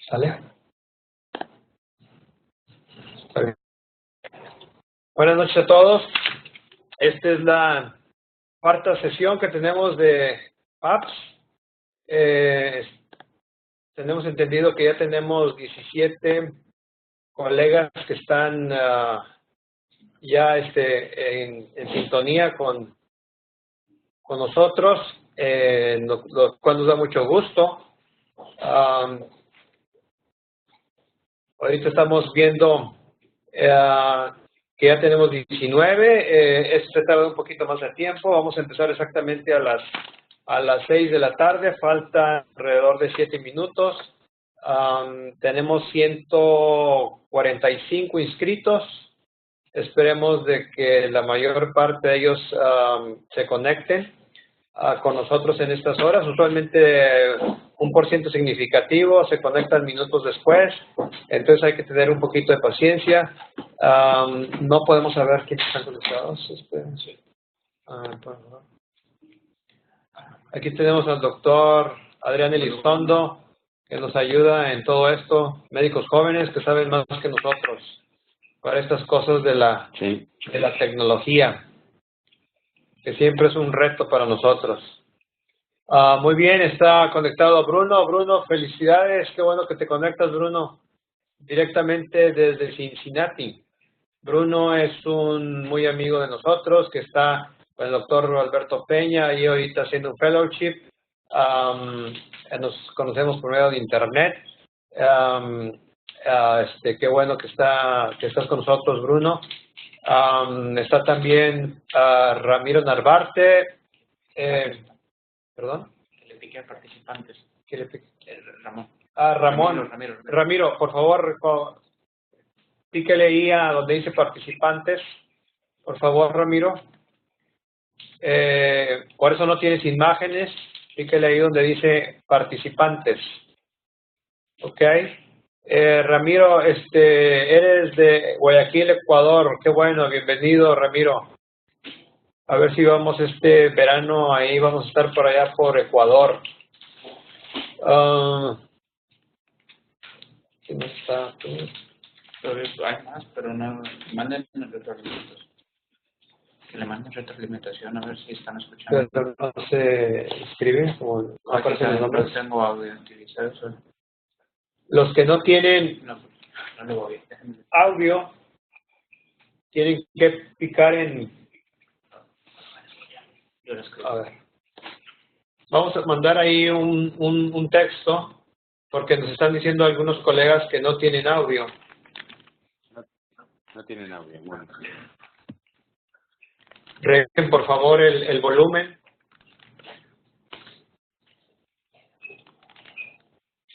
¿Sale? Buenas noches a todos. Esta es la cuarta sesión que tenemos de PAPS. Tenemos entendido que ya tenemos 17 colegas que están ya en sintonía con nosotros, lo cual nos da mucho gusto. Ahorita estamos viendo que ya tenemos 19, esto se tarda un poquito más de tiempo. Vamos a empezar exactamente a las 6 de la tarde, falta alrededor de 7 minutos. Tenemos 145 inscritos. Esperemos de que la mayor parte de ellos se conecten con nosotros en estas horas. Usualmente un % significativo se conectan minutos después, entonces hay que tener un poquito de paciencia. No podemos saber quiénes están conectados. Espérense. Aquí tenemos al doctor Adrián Elizondo, que nos ayuda en todo esto, médicos jóvenes que saben más que nosotros para estas cosas de la tecnología, que siempre es un reto para nosotros. Muy bien, está conectado Bruno. Bruno, felicidades, qué bueno que te conectas, Bruno, directamente desde Cincinnati. Bruno es un muy amigo de nosotros que está con el doctor Alberto Peña y ahorita haciendo un fellowship. Nos conocemos por medio de internet. Qué bueno que estás con nosotros, Bruno. Está también Ramiro Narvarte. ¿Perdón? Que le pique a participantes. ¿Qué le pique? Ramón. Ramón. Ramiro, por favor, píquele ahí a donde dice participantes. Por favor, Ramiro. Por eso no tienes imágenes. Píquele ahí donde dice participantes. ¿Ok? Ramiro, eres de Guayaquil, Ecuador. Qué bueno, bienvenido, Ramiro. A ver si vamos este verano, ahí vamos a estar por allá por Ecuador. ¿Quién está? Hay más, pero no. Manden retroalimentación. Que le manden retroalimentación a ver si están escuchando. Pero no se escribe, como no aparecen los nombres. No tengo audio utilizado. Los que no tienen No le voy. audio tienen que picar en... Yo lo escribo. A ver. Vamos a mandar ahí un texto porque nos están diciendo algunos colegas que no tienen audio. No tienen audio, bueno. Reglen, por favor, el volumen.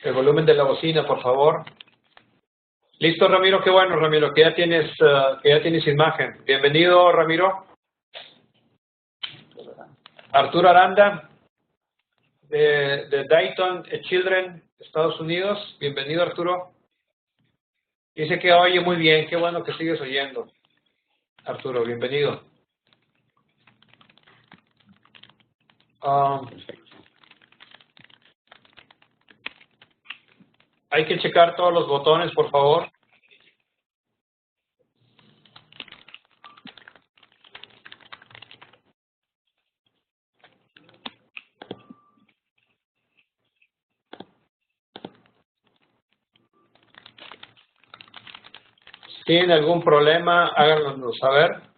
El volumen de la bocina, por favor. Listo, Ramiro, qué bueno, Ramiro, que ya tienes imagen. Bienvenido, Ramiro. Arturo Aranda, de Dayton Children, Estados Unidos. Bienvenido, Arturo. Dice que oye muy bien, qué bueno que sigues oyendo. Arturo, bienvenido. Hay que checar todos los botones, por favor. Si tienen algún problema, háganoslo saber.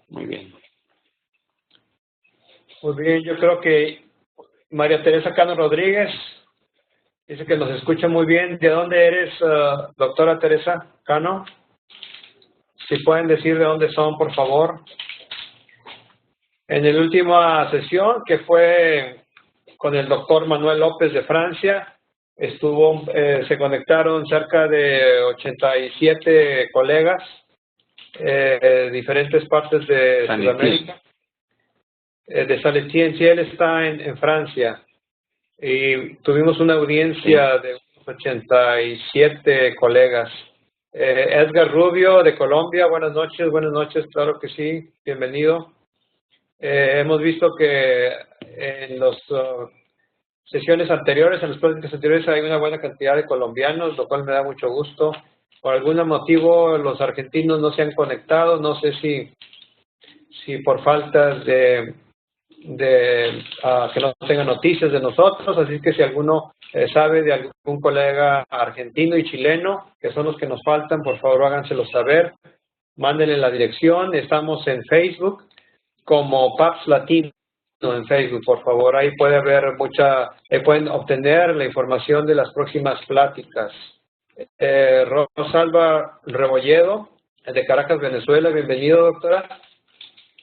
Muy bien. Muy bien, yo creo que María Teresa Cano Rodríguez dice que nos escucha muy bien. ¿De dónde eres, doctora Teresa Cano? Si pueden decir de dónde son, por favor. En la última sesión, que fue con el doctor Manuel López de Francia, se conectaron cerca de 87 colegas de diferentes partes de Sudamérica. De Saletien, sí, él está en Francia. Y tuvimos una audiencia de 87 colegas. Edgar Rubio de Colombia, buenas noches, claro que sí, bienvenido. Hemos visto que en las sesiones anteriores, en las pláticas anteriores, hay una buena cantidad de colombianos, lo cual me da mucho gusto. Por algún motivo los argentinos no se han conectado, no sé si por falta de que no tengan noticias de nosotros, así que si alguno sabe de algún colega argentino y chileno, que son los que nos faltan, por favor háganselo saber, mándenle la dirección. Estamos en Facebook como PAPS Latino en Facebook, por favor, ahí puede haber pueden obtener la información de las próximas pláticas. Rosalba Rebolledo, de Caracas, Venezuela, bienvenido, doctora.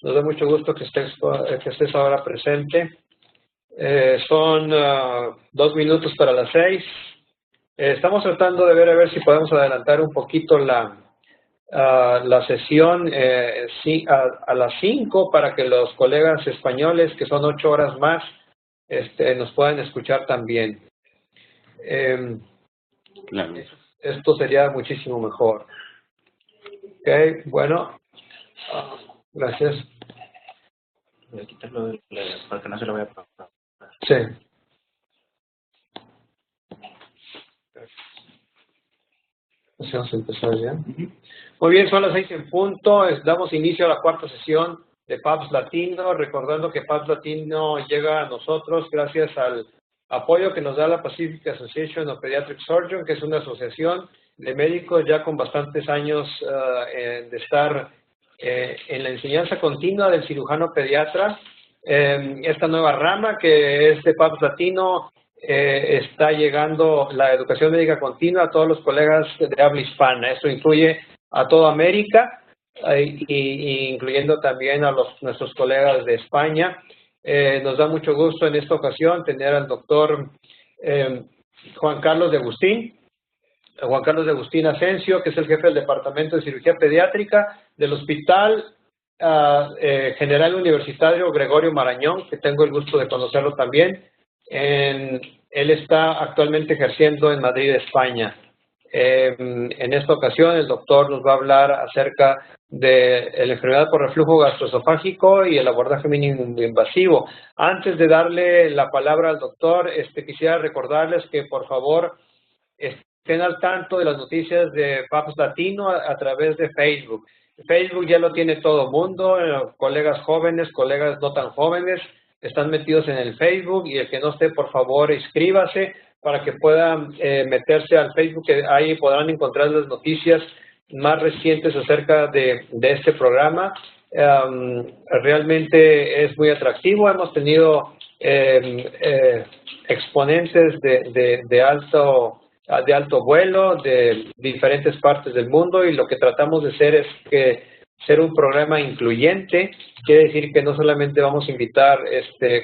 Nos da mucho gusto que estés ahora presente. Son 2 minutos para las 6. Estamos tratando de ver a ver si podemos adelantar un poquito la sesión a las 5 para que los colegas españoles, que son 8 horas más, nos puedan escuchar también. Claro. Esto sería muchísimo mejor. Ok, bueno. Gracias. Voy a quitarlo para que no se lo vaya a pasar. Sí. Vamos a empezar ya. Muy bien, son las 6 en punto. Damos inicio a la 4ª sesión de PAPS Latino. Recordando que PAPS Latino llega a nosotros gracias al apoyo que nos da la Pacific Association of Pediatric Surgeons, que es una asociación de médicos ya con bastantes años de estar en la enseñanza continua del cirujano pediatra. Esta nueva rama que es de PAPS Latino está llegando la educación médica continua a todos los colegas de habla hispana. Esto incluye a toda América, incluyendo también a nuestros colegas de España. Nos da mucho gusto en esta ocasión tener al doctor Juan Carlos de Agustín Asensio, que es el jefe del Departamento de Cirugía Pediátrica del Hospital General Universitario Gregorio Marañón, que tengo el gusto de conocerlo también. Él está actualmente ejerciendo en Madrid, España. En esta ocasión el doctor nos va a hablar acerca de la enfermedad por reflujo gastroesofágico y el abordaje mínimo invasivo. Antes de darle la palabra al doctor, quisiera recordarles que por favor estén al tanto de las noticias de PAPS Latino a través de Facebook. Facebook ya lo tiene todo el mundo, colegas jóvenes, colegas no tan jóvenes, están metidos en el Facebook, y el que no esté, por favor, inscríbase para que puedan meterse al Facebook, que ahí podrán encontrar las noticias más recientes acerca de este programa. Realmente es muy atractivo. Hemos tenido exponentes de alto vuelo de diferentes partes del mundo, y lo que tratamos de hacer es ser un programa incluyente. Quiere decir que no solamente vamos a invitar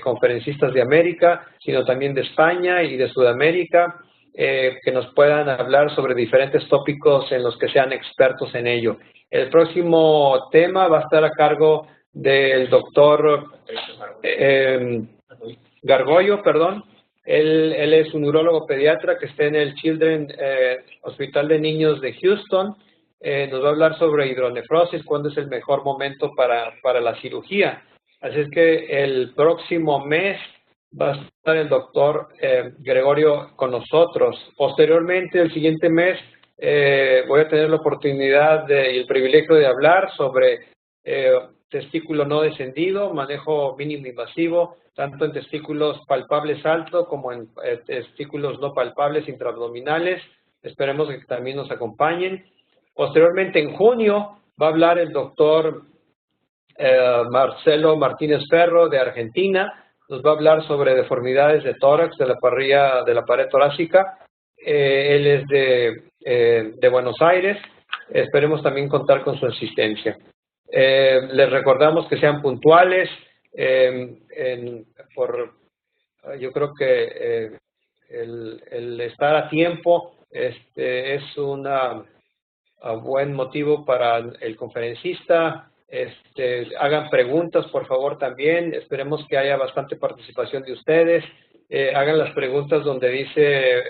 conferencistas de América, sino también de España y de Sudamérica, que nos puedan hablar sobre diferentes tópicos en los que sean expertos en ello. El próximo tema va a estar a cargo del doctor Gargollo, perdón. Él es un urólogo pediatra que está en el Children's Hospital de Niños de Houston. Nos va a hablar sobre hidronefrosis, cuándo es el mejor momento para la cirugía. Así es que el próximo mes va a estar el doctor Gregorio con nosotros. Posteriormente, el siguiente mes, voy a tener la oportunidad y el privilegio de hablar sobre testículo no descendido, manejo mínimo invasivo, tanto en testículos palpables altos como en testículos no palpables intraabdominales. Esperemos que también nos acompañen. Posteriormente, en junio, va a hablar el doctor Marcelo Martínez Ferro de Argentina. Nos va a hablar sobre deformidades de tórax, de la pared torácica. Él es de Buenos Aires. Esperemos también contar con su asistencia. Les recordamos que sean puntuales. Yo creo que el estar a tiempo es un buen motivo para el conferencista. Hagan preguntas, por favor, también. Esperemos que haya bastante participación de ustedes. Hagan las preguntas donde dice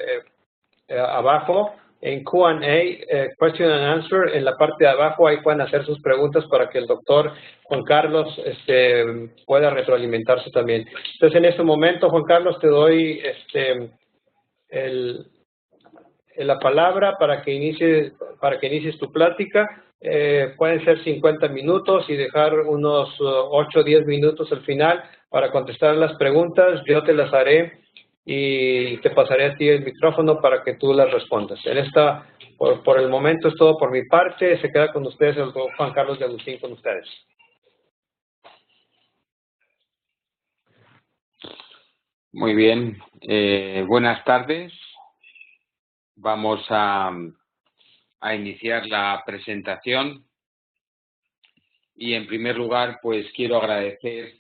abajo, en Q&A, Question and Answer, en la parte de abajo, ahí pueden hacer sus preguntas para que el doctor Juan Carlos pueda retroalimentarse también. Entonces, en este momento, Juan Carlos, te doy la palabra para que inicies tu plática. Pueden ser 50 minutos y dejar unos 8 o 10 minutos al final para contestar las preguntas. Yo te las haré y te pasaré a ti el micrófono para que tú las respondas. Por el momento es todo por mi parte. Se queda con ustedes el doctor Juan Carlos de Agustín con ustedes. Muy bien. Buenas tardes. Vamos a iniciar la presentación. Y en primer lugar, pues quiero agradecer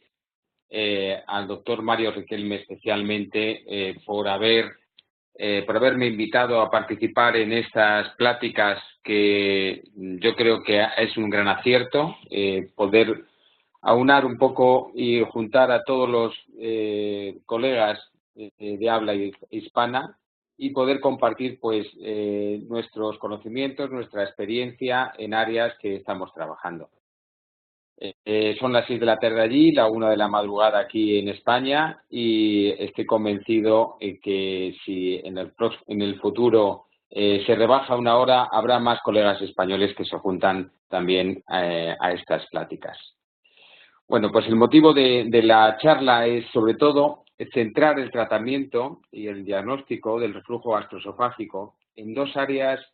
al doctor Mario Riquelme especialmente por haberme invitado a participar en estas pláticas que yo creo que es un gran acierto, poder aunar un poco y juntar a todos los colegas de habla hispana y poder compartir pues nuestros conocimientos, nuestra experiencia en áreas que estamos trabajando. Son las 6 de la tarde allí, la 1 de la madrugada aquí en España y estoy convencido que si en el futuro se rebaja una hora, habrá más colegas españoles que se juntan también a estas pláticas. Bueno, pues el motivo de la charla es sobre todo centrar el tratamiento y el diagnóstico del reflujo gastroesofágico en dos áreas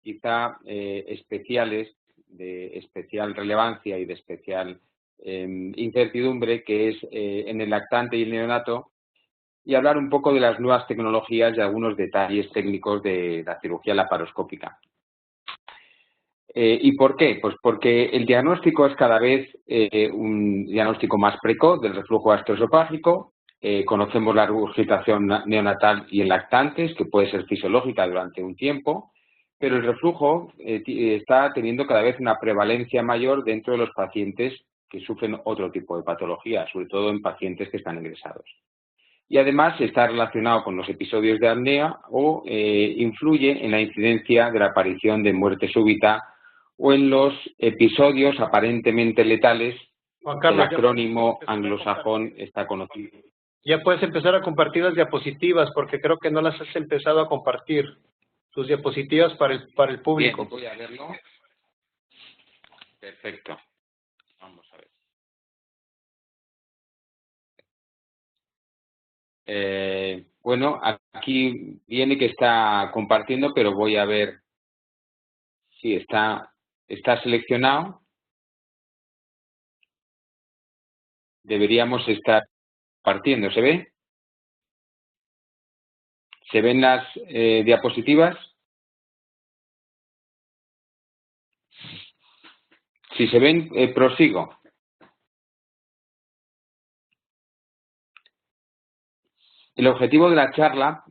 quizá especiales, de especial relevancia y de especial incertidumbre, que es en el lactante y el neonato, y hablar un poco de las nuevas tecnologías y algunos detalles técnicos de la cirugía laparoscópica. ¿Y por qué? Pues porque el diagnóstico es cada vez un diagnóstico más precoz del reflujo gastroesofágico. Conocemos la regurgitación neonatal y en lactantes, que puede ser fisiológica durante un tiempo, pero el reflujo está teniendo cada vez una prevalencia mayor dentro de los pacientes que sufren otro tipo de patología, sobre todo en pacientes que están ingresados. Y además está relacionado con los episodios de apnea o influye en la incidencia de la aparición de muerte súbita o en los episodios aparentemente letales. Juan Carlos, el acrónimo anglosajón está conocido. Ya puedes empezar a compartir las diapositivas porque creo que no las has empezado a compartir. Tus diapositivas para el público. Bien, voy a verlo. Perfecto. Vamos a ver. Bueno, aquí viene que está compartiendo, pero voy a ver si está seleccionado. Deberíamos estar partiendo. ¿Se ve? ¿Se ven las diapositivas? Si se ven, prosigo. El objetivo de la charla,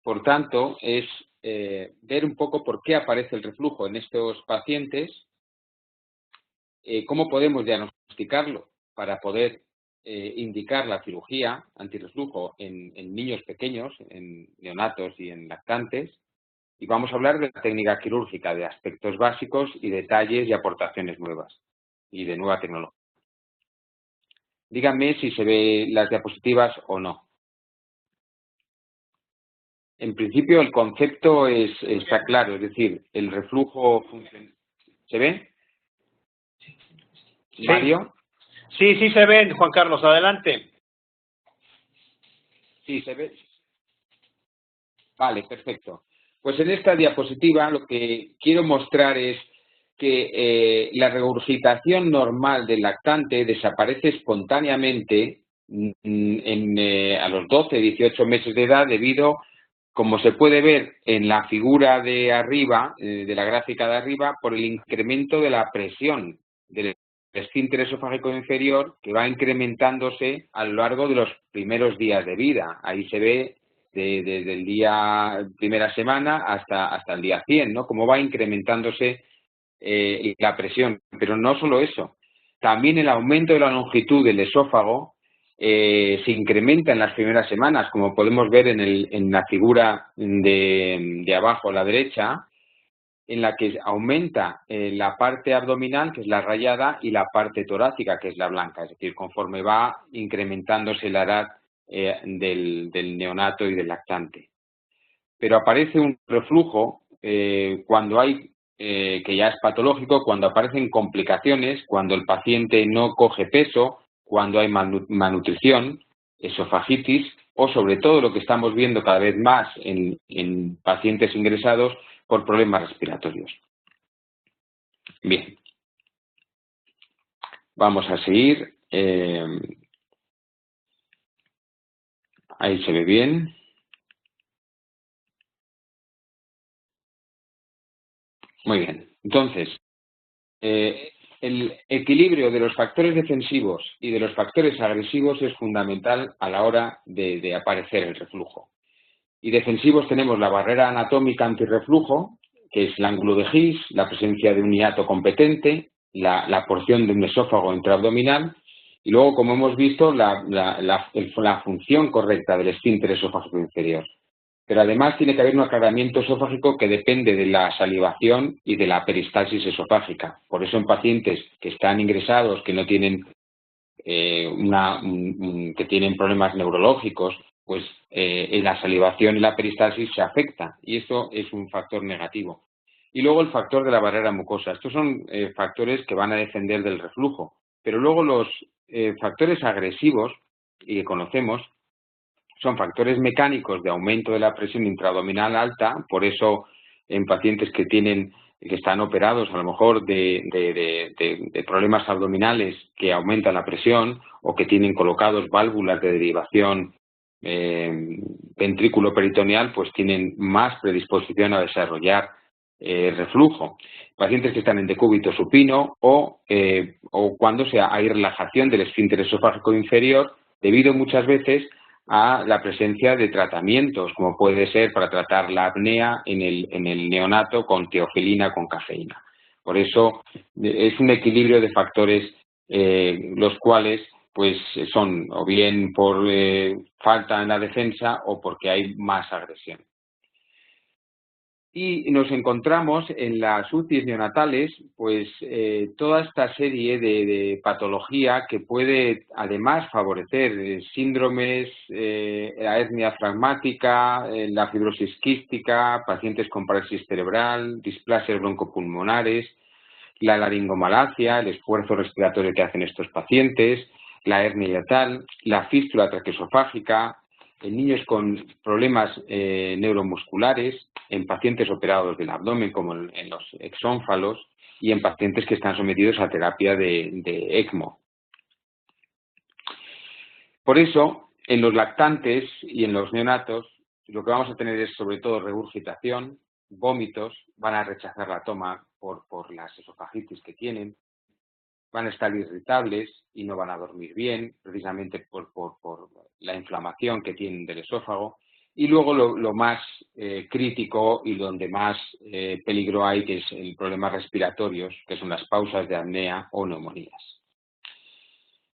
por tanto, es ver un poco por qué aparece el reflujo en estos pacientes, cómo podemos diagnosticarlo para poder indicar la cirugía antirreflujo en niños pequeños, en neonatos y en lactantes, y vamos a hablar de la técnica quirúrgica, de aspectos básicos y detalles y aportaciones nuevas y de nueva tecnología. Díganme si se ve las diapositivas o no. En principio el concepto está claro, es decir, el reflujo funciona. ¿Se ve? Sí. ¿Mario? Sí, sí se ven, Juan Carlos, adelante. Sí, se ve. Vale, perfecto. Pues en esta diapositiva lo que quiero mostrar es que la regurgitación normal del lactante desaparece espontáneamente a los 12, 18 meses de edad debido, como se puede ver en la figura de arriba, de la gráfica de arriba, por el incremento de la presión del esfínter esofágico inferior que va incrementándose a lo largo de los primeros días de vida. Ahí se ve desde el día primera semana hasta el día 100, ¿no? Cómo va incrementándose la presión. Pero no solo eso, también el aumento de la longitud del esófago se incrementa en las primeras semanas, como podemos ver en la figura de abajo a la derecha, en la que aumenta la parte abdominal, que es la rayada, y la parte torácica, que es la blanca. Es decir, conforme va incrementándose la edad del neonato y del lactante. Pero aparece un reflujo cuando hay, que ya es patológico, cuando aparecen complicaciones, cuando el paciente no coge peso, cuando hay malnutrición, esofagitis o sobre todo lo que estamos viendo cada vez más en pacientes ingresados por problemas respiratorios. Bien, vamos a seguir. Ahí se ve bien. Muy bien. Entonces, el equilibrio de los factores defensivos y de los factores agresivos es fundamental a la hora de aparecer el reflujo. Y defensivos tenemos la barrera anatómica antirreflujo, que es el ángulo de His, la presencia de un hiato competente, la porción de un esófago intraabdominal y luego, como hemos visto, la función correcta del esfínter esofágico inferior. Pero además tiene que haber un aclaramiento esofágico que depende de la salivación y de la peristalsis esofágica. Por eso en pacientes que están ingresados, que no tienen que tienen problemas neurológicos, pues la salivación y la peristalsis se afecta y esto es un factor negativo. Y luego el factor de la barrera mucosa. Estos son factores que van a defender del reflujo. Pero luego los factores agresivos y que conocemos son factores mecánicos de aumento de la presión intraabdominal alta, por eso en pacientes que están operados a lo mejor de problemas abdominales que aumentan la presión o que tienen colocados válvulas de derivación ventrículo peritoneal, pues tienen más predisposición a desarrollar reflujo. Pacientes que están en decúbito supino o cuando hay relajación del esfínter esofágico inferior, debido muchas veces a la presencia de tratamientos, como puede ser para tratar la apnea en el neonato con teofilina, con cafeína. Por eso es un equilibrio de factores los cuales pues son o bien por falta en la defensa o porque hay más agresión. Y nos encontramos en las UCIs neonatales, pues toda esta serie de patología que puede además favorecer síndromes, la hernia diafragmática, la fibrosis quística, pacientes con parálisis cerebral, displasias broncopulmonares, la laringomalacia, el esfuerzo respiratorio que hacen estos pacientes, la hernia hiatal, la fístula traqueosofágica, en niños con problemas neuromusculares, en pacientes operados del abdomen como en los exónfalos y en pacientes que están sometidos a terapia de ECMO. Por eso, en los lactantes y en los neonatos, lo que vamos a tener es sobre todo regurgitación, vómitos, van a rechazar la toma por las esofagitis que tienen, van a estar irritables y no van a dormir bien, precisamente por la inflamación que tienen del esófago. Y luego lo más crítico y donde más peligro hay, que es el problemas respiratorios, que son las pausas de apnea o neumonías.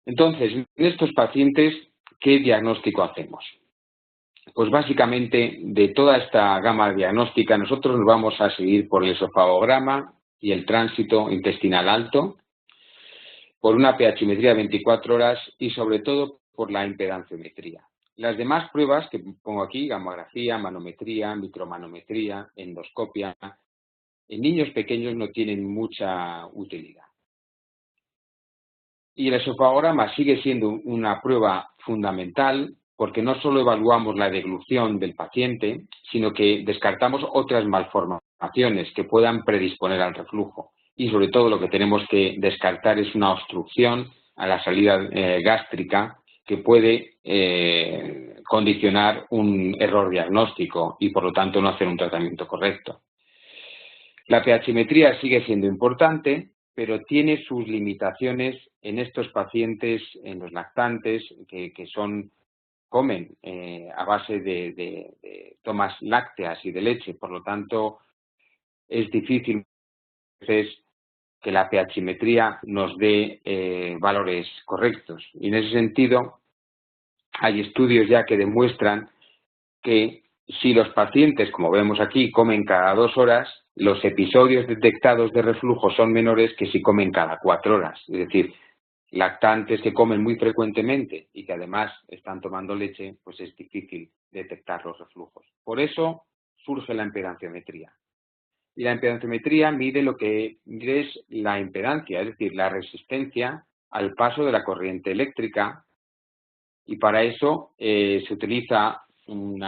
Entonces, en estos pacientes, ¿qué diagnóstico hacemos? Pues básicamente, de toda esta gama diagnóstica, nosotros nos vamos a seguir por el esofagograma y el tránsito intestinal alto, por una pH-metría de 24 horas y sobre todo por la impedanciometría. Las demás pruebas que pongo aquí, gamografía, manometría, micromanometría, endoscopia, en niños pequeños no tienen mucha utilidad. Y el esofagograma sigue siendo una prueba fundamental porque no solo evaluamos la deglución del paciente, sino que descartamos otras malformaciones que puedan predisponer al reflujo. Y sobre todo lo que tenemos que descartar es una obstrucción a la salida gástrica que puede condicionar un error diagnóstico y por lo tanto no hacer un tratamiento correcto. La pH-metría sigue siendo importante, pero tiene sus limitaciones en estos pacientes, en los lactantes, que comen a base de tomas lácteas y de leche. Por lo tanto, es difícil a veces que la pH-metría nos dé valores correctos. Y en ese sentido, hay estudios ya que demuestran que si los pacientes, como vemos aquí, comen cada 2 horas, los episodios detectados de reflujo son menores que si comen cada 4 horas. Es decir, lactantes que comen muy frecuentemente y que además están tomando leche, pues es difícil detectar los reflujos. Por eso surge la impedanciometría. Y la impedanciometría mide lo que mide es la impedancia, es decir, la resistencia al paso de la corriente eléctrica, y para eso se utiliza un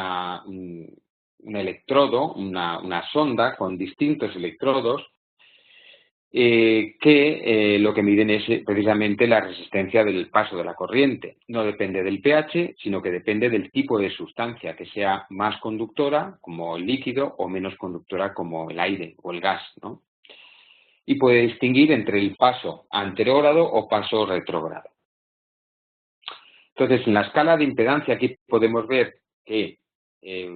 electrodo, una sonda con distintos electrodos que lo que miden es precisamente la resistencia del paso de la corriente. No depende del pH, sino que depende del tipo de sustancia, que sea más conductora, como el líquido, o menos conductora, como el aire o el gas, ¿no? Y puede distinguir entre el paso anterógrado o paso retrógrado. Entonces, en la escala de impedancia aquí podemos ver que es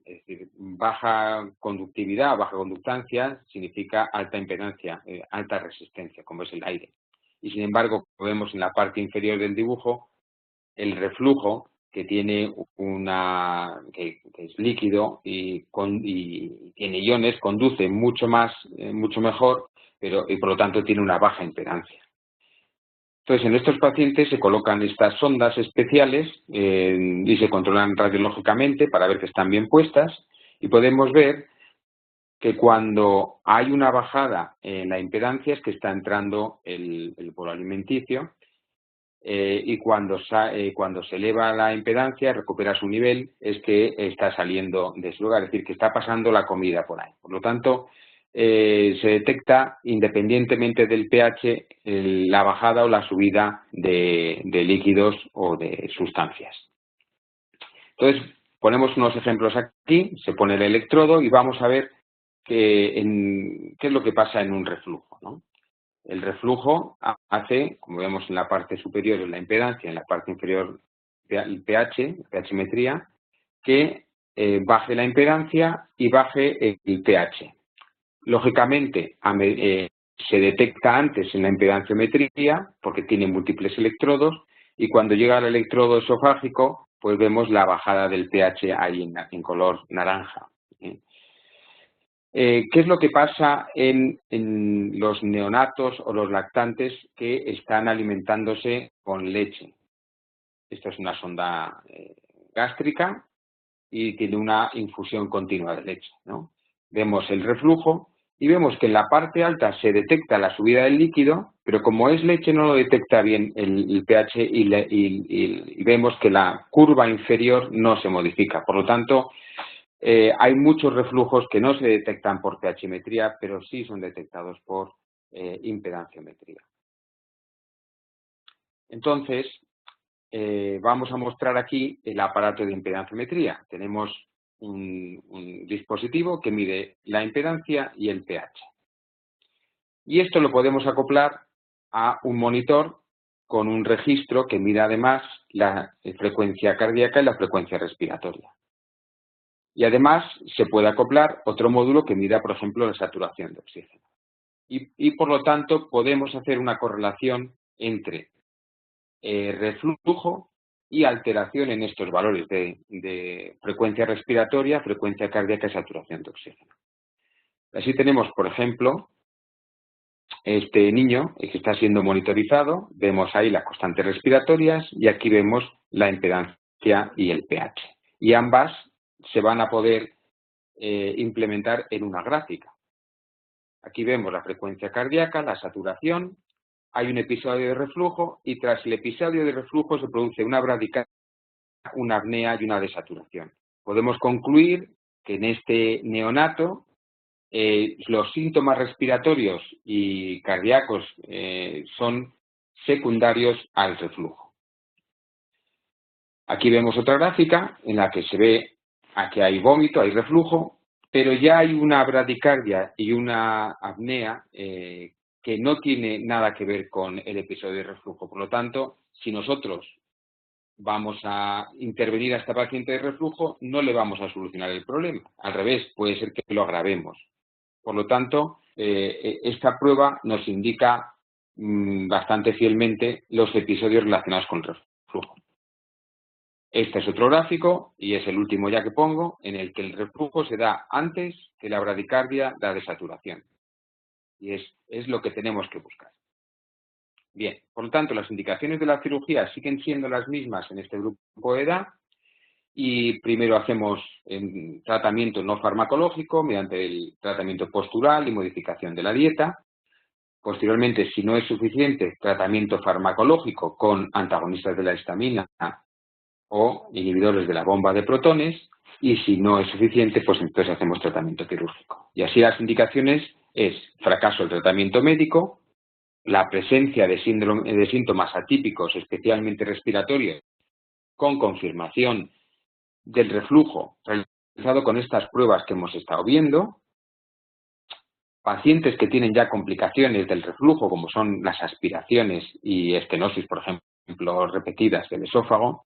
decir, baja conductividad, baja conductancia significa alta impedancia, alta resistencia, como es el aire. Y sin embargo, vemos en la parte inferior del dibujo el reflujo que tiene que es líquido y tiene iones, conduce mucho mejor, y por lo tanto tiene una baja impedancia. Entonces, en estos pacientes se colocan estas sondas especiales y se controlan radiológicamente para ver que están bien puestas, y podemos ver que cuando hay una bajada en la impedancia es que está entrando el bolo alimenticio, y cuando se eleva la impedancia, recupera su nivel, es que está saliendo de su lugar, es decir, que está pasando la comida por ahí. Por lo tanto, se detecta independientemente del pH la bajada o la subida de líquidos o de sustancias. Entonces, ponemos unos ejemplos aquí, se pone el electrodo y vamos a ver qué es lo que pasa en un reflujo, ¿no? El reflujo hace, como vemos en la parte superior, la impedancia, en la parte inferior el pH-metría, que baje la impedancia y baje el pH. Lógicamente, se detecta antes en la impedanciometría porque tiene múltiples electrodos, y cuando llega al electrodo esofágico, pues vemos la bajada del pH ahí en color naranja. ¿Qué es lo que pasa en los neonatos o los lactantes que están alimentándose con leche? Esto es una sonda gástrica y tiene una infusión continua de leche, ¿no? Vemos el reflujo y vemos que en la parte alta se detecta la subida del líquido, pero como es leche no lo detecta bien el pH y vemos que la curva inferior no se modifica. Por lo tanto, hay muchos reflujos que no se detectan por pH-metría, pero sí son detectados por impedanciometría. Entonces, vamos a mostrar aquí el aparato de impedanciometría. Tenemos un dispositivo que mide la impedancia y el pH. Y esto lo podemos acoplar a un monitor con un registro que mide además la frecuencia cardíaca y la frecuencia respiratoria. Y además se puede acoplar otro módulo que mida, por ejemplo, la saturación de oxígeno. Y por lo tanto podemos hacer una correlación entre reflujo y alteración en estos valores de frecuencia respiratoria, frecuencia cardíaca y saturación de oxígeno. Así tenemos, por ejemplo, este niño que está siendo monitorizado, vemos ahí las constantes respiratorias y aquí vemos la impedancia y el pH. Y ambas se van a poder implementar en una gráfica. Aquí vemos la frecuencia cardíaca, la saturación, hay un episodio de reflujo y tras el episodio de reflujo se produce una bradicardia, una apnea y una desaturación. Podemos concluir que en este neonato los síntomas respiratorios y cardíacos son secundarios al reflujo. Aquí vemos otra gráfica en la que se ve que hay vómito, hay reflujo, pero ya hay una bradicardia y una apnea que no tiene nada que ver con el episodio de reflujo. Por lo tanto, si nosotros vamos a intervenir a esta paciente de reflujo, no le vamos a solucionar el problema. Al revés, puede ser que lo agravemos. Por lo tanto, esta prueba nos indica bastante fielmente los episodios relacionados con el reflujo. Este es otro gráfico, y es el último ya que pongo, en el que el reflujo se da antes que la bradicardia da desaturación. Y es lo que tenemos que buscar. Bien, por lo tanto, las indicaciones de la cirugía siguen siendo las mismas en este grupo de edad, y primero hacemos tratamiento no farmacológico mediante el tratamiento postural y modificación de la dieta. Posteriormente, si no es suficiente, tratamiento farmacológico con antagonistas de la histamina o inhibidores de la bomba de protones, y si no es suficiente, pues entonces hacemos tratamiento quirúrgico. Y así las indicaciones es fracaso del tratamiento médico, la presencia de síntomas atípicos, especialmente respiratorios, con confirmación del reflujo realizado con estas pruebas que hemos estado viendo, pacientes que tienen ya complicaciones del reflujo, como son las aspiraciones y estenosis, por ejemplo, repetidas del esófago.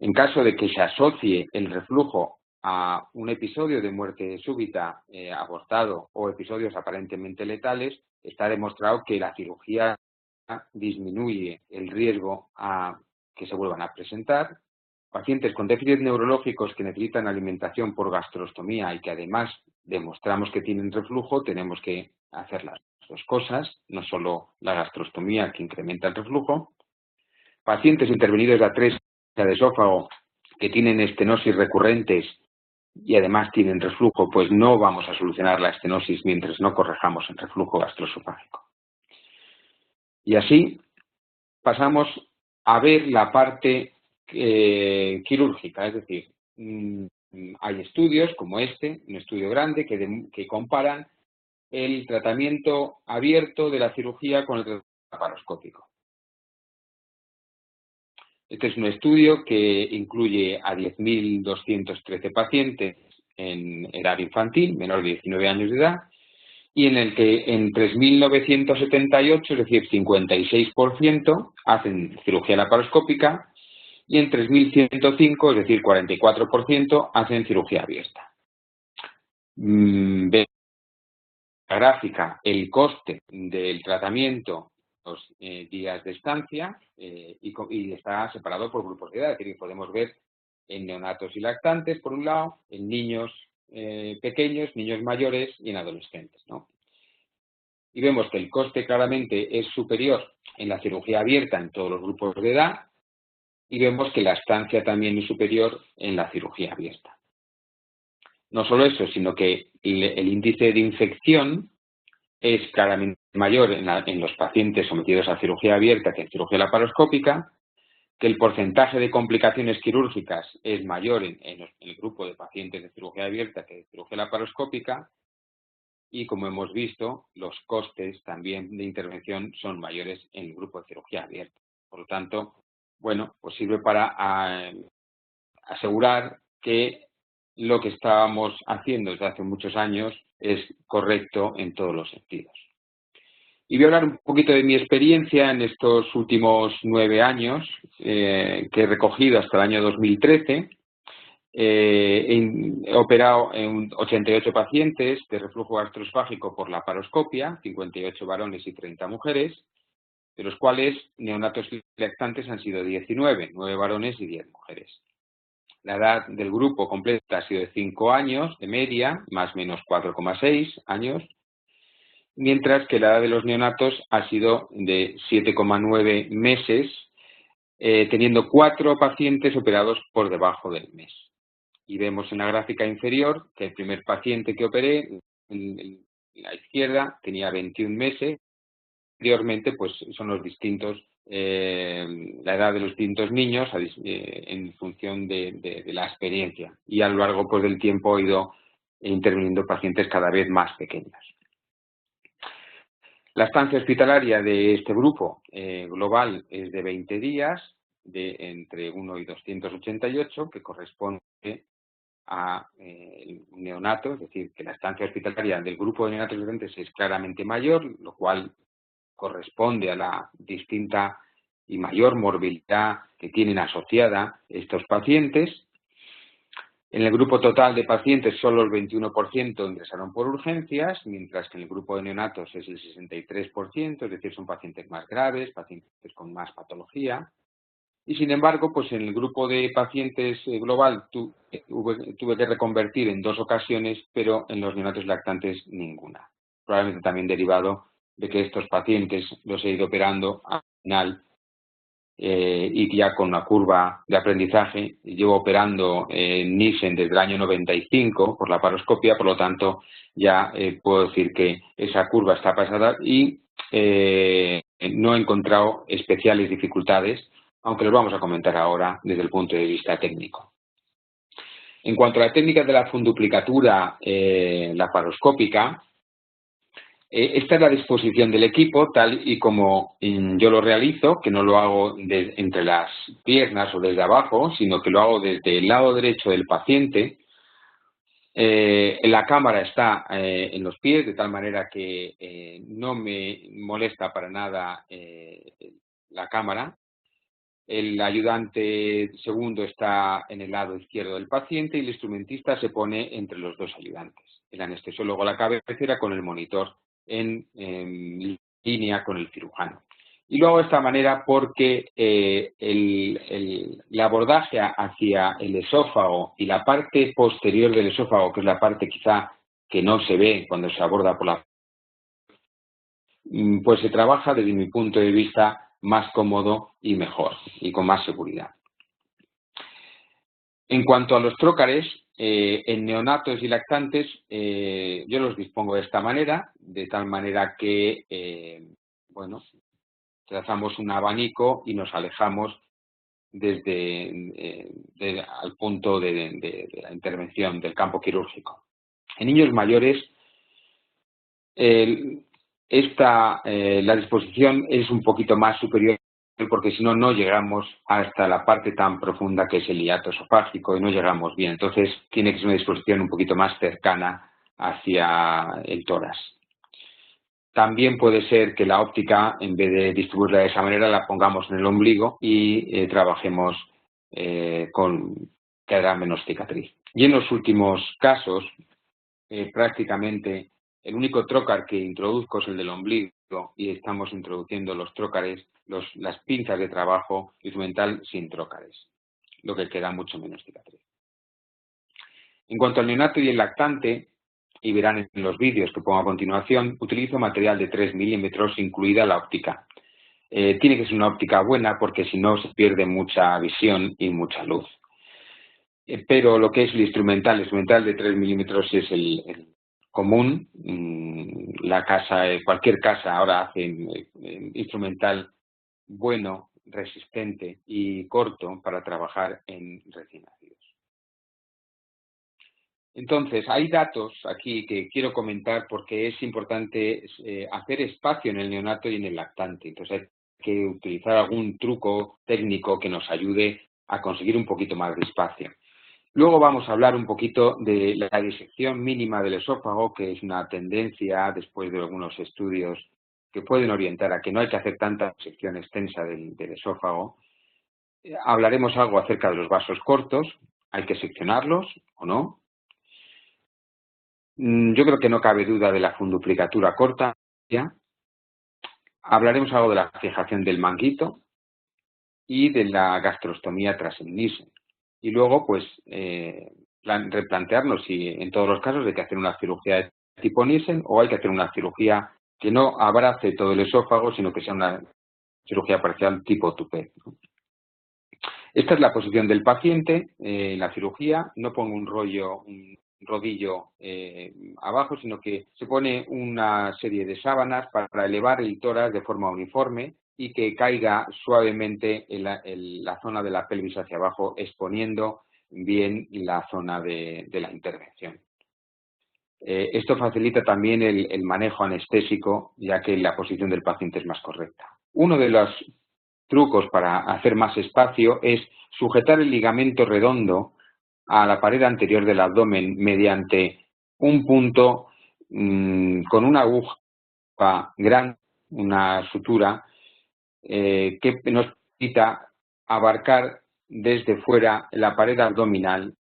En caso de que se asocie el reflujo a un episodio de muerte súbita, abortado o episodios aparentemente letales, está demostrado que la cirugía disminuye el riesgo a que se vuelvan a presentar. Pacientes con déficits neurológicos que necesitan alimentación por gastrostomía y que además demostramos que tienen reflujo, tenemos que hacer las dos cosas, no solo la gastrostomía que incrementa el reflujo. Pacientes intervenidos de atresia de esófago que tienen estenosis recurrentes y además tienen reflujo, pues no vamos a solucionar la estenosis mientras no corrijamos el reflujo gastroesofágico. Y así pasamos a ver la parte quirúrgica, es decir, hay estudios como este, un estudio grande, que comparan el tratamiento abierto de la cirugía con el tratamiento laparoscópico. Este es un estudio que incluye a 10.213 pacientes en edad infantil, menor de 19 años de edad, y en el que en 3.978, es decir, 56%, hacen cirugía laparoscópica, y en 3.105, es decir, 44%, hacen cirugía abierta. Ve la gráfica el coste del tratamiento, los días de estancia, y está separado por grupos de edad. Es decir, podemos ver en neonatos y lactantes, por un lado, en niños pequeños, niños mayores y en adolescentes, ¿no? Y vemos que el coste claramente es superior en la cirugía abierta en todos los grupos de edad, y vemos que la estancia también es superior en la cirugía abierta. No solo eso, sino que el índice de infección es claramente mayor en los pacientes sometidos a cirugía abierta que en cirugía laparoscópica, que el porcentaje de complicaciones quirúrgicas es mayor en el grupo de pacientes de cirugía abierta que de cirugía laparoscópica, y como hemos visto, los costes también de intervención son mayores en el grupo de cirugía abierta. Por lo tanto, bueno, pues sirve para asegurar que lo que estábamos haciendo desde hace muchos años es correcto en todos los sentidos. Y voy a hablar un poquito de mi experiencia en estos últimos 9 años, que he recogido hasta el año 2013. He operado en 88 pacientes de reflujo gastroesofágico por laparoscopia, 58 varones y 30 mujeres, de los cuales neonatos y lactantes han sido 19, 9 varones y 10 mujeres. La edad del grupo completa ha sido de 5 años de media, más o menos 4,6 años, mientras que la edad de los neonatos ha sido de 7,9 meses, teniendo 4 pacientes operados por debajo del mes. Y vemos en la gráfica inferior que el primer paciente que operé, en la izquierda, tenía 21 meses. Anteriormente, pues son los distintos, la edad de los distintos niños en función de la experiencia. Y a lo largo pues, del tiempo he ido interviniendo pacientes cada vez más pequeños. La estancia hospitalaria de este grupo global es de 20 días, entre 1 y 288, que corresponde a neonatos, es decir, que la estancia hospitalaria del grupo de neonatos residentes es claramente mayor, lo cual corresponde a la distinta y mayor morbilidad que tienen asociada estos pacientes. En el grupo total de pacientes, solo el 21% ingresaron por urgencias, mientras que en el grupo de neonatos es el 63%, es decir, son pacientes más graves, pacientes con más patología. Y sin embargo, pues en el grupo de pacientes global tuve que reconvertir en 2 ocasiones, pero en los neonatos lactantes ninguna. Probablemente también derivado de que estos pacientes los he ido operando al final y ya con una curva de aprendizaje. Llevo operando en Nissen desde el año 95 por la paroscopia, por lo tanto ya puedo decir que esa curva está pasada y no he encontrado especiales dificultades, aunque los vamos a comentar ahora desde el punto de vista técnico. En cuanto a la técnica de la funduplicatura laparoscópica, esta es la disposición del equipo, tal y como yo lo realizo, que no lo hago entre las piernas o desde abajo, sino que lo hago desde el lado derecho del paciente. La cámara está en los pies, de tal manera que no me molesta para nada la cámara. El ayudante segundo está en el lado izquierdo del paciente y el instrumentista se pone entre los 2 ayudantes. El anestesiólogo a la cabecera con el monitor en línea con el cirujano. Y lo hago de esta manera porque el abordaje hacia el esófago y la parte posterior del esófago, que es la parte quizá que no se ve cuando se aborda por la... pues se trabaja desde mi punto de vista más cómodo y mejor y con más seguridad. En cuanto a los trócares, en neonatos y lactantes yo los dispongo de esta manera, de tal manera que, bueno, trazamos un abanico y nos alejamos al punto de la intervención del campo quirúrgico. En niños mayores, la disposición es un poquito más superior porque si no, no llegamos hasta la parte tan profunda que es el hiato esofágico y no llegamos bien. Entonces, tiene que ser una disposición un poquito más cercana hacia el tórax. También puede ser que la óptica, en vez de distribuirla de esa manera, la pongamos en el ombligo y trabajemos con que hará menos cicatriz. Y en los últimos casos, prácticamente el único trócar que introduzco es el del ombligo y estamos introduciendo los trócares, las pinzas de trabajo instrumental sin trócares, lo que queda mucho menos cicatriz. En cuanto al neonato y el lactante, y verán en los vídeos que pongo a continuación, utilizo material de 3 milímetros, incluida la óptica. Tiene que ser una óptica buena porque si no se pierde mucha visión y mucha luz. Pero lo que es el instrumental de 3 milímetros es el común. Cualquier casa ahora hace instrumental bueno, resistente y corto para trabajar en recién nacidos. Entonces, hay datos aquí que quiero comentar porque es importante hacer espacio en el neonato y en el lactante. Entonces, hay que utilizar algún truco técnico que nos ayude a conseguir un poquito más de espacio. Luego vamos a hablar un poquito de la disección mínima del esófago, que es una tendencia después de algunos estudios que pueden orientar a que no hay que hacer tanta disección extensa del esófago. Hablaremos algo acerca de los vasos cortos, hay que seccionarlos o no. Yo creo que no cabe duda de la funduplicatura corta. ¿Ya? Hablaremos algo de la fijación del manguito y de la gastrostomía tras el Nissen. Y luego, pues, replantearnos si en todos los casos hay que hacer una cirugía de tipo Nissen o hay que hacer una cirugía que no abrace todo el esófago, sino que sea una cirugía parcial tipo Toupet, ¿no? Esta es la posición del paciente en la cirugía. No pongo un rodillo abajo, sino que se pone una serie de sábanas para elevar el tórax de forma uniforme y que caiga suavemente en la zona de la pelvis hacia abajo, exponiendo bien la zona de la intervención. Esto facilita también el manejo anestésico, ya que la posición del paciente es más correcta. Uno de los trucos para hacer más espacio es sujetar el ligamento redondo a la pared anterior del abdomen mediante un punto con una aguja grande, una sutura, que nos permita abarcar desde fuera la pared abdominal,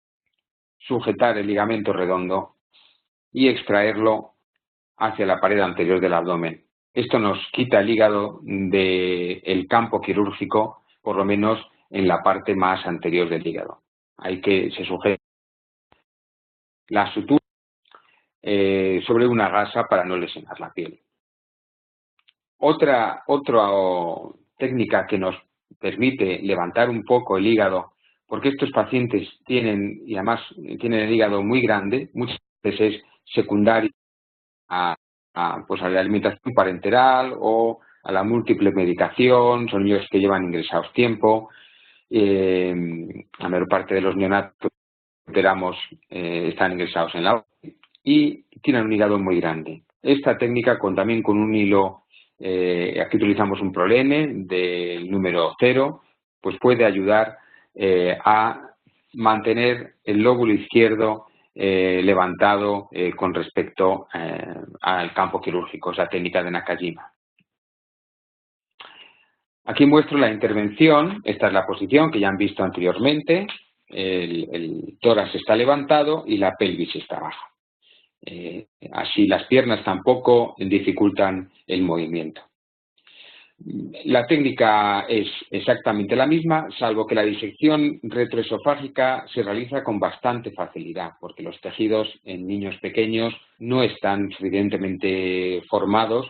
sujetar el ligamento redondo y extraerlo hacia la pared anterior del abdomen. Esto nos quita el hígado del campo quirúrgico, por lo menos en la parte más anterior del hígado. Hay que se sujeta la sutura sobre una gasa para no lesionar la piel. Otra técnica que nos permite levantar un poco el hígado, porque estos pacientes tienen, y además tienen el hígado muy grande, muchas veces es secundario pues a la alimentación parenteral o a la múltiple medicación, son niños que llevan ingresados tiempo, la mayor parte de los neonatos están ingresados en la UCI y tienen un hígado muy grande. Esta técnica también con un hilo, aquí utilizamos un prolene del número 0, pues puede ayudar a mantener el lóbulo izquierdo levantado con respecto al campo quirúrgico, esa técnica de Nakajima. Aquí muestro la intervención, esta es la posición que ya han visto anteriormente, el tórax está levantado y la pelvis está baja. Así las piernas tampoco dificultan el movimiento. La técnica es exactamente la misma, salvo que la disección retroesofágica se realiza con bastante facilidad, porque los tejidos en niños pequeños no están suficientemente formados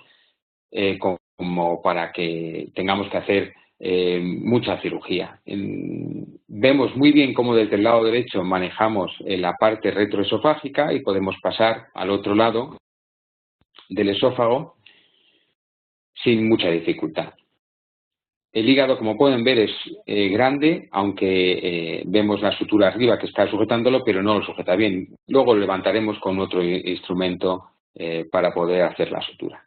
como para que tengamos que hacer mucha cirugía. Vemos muy bien cómo desde el lado derecho manejamos la parte retroesofágica y podemos pasar al otro lado del esófago sin mucha dificultad. El hígado, como pueden ver, es grande, aunque vemos la sutura arriba que está sujetándolo, pero no lo sujeta bien. Luego lo levantaremos con otro instrumento para poder hacer la sutura.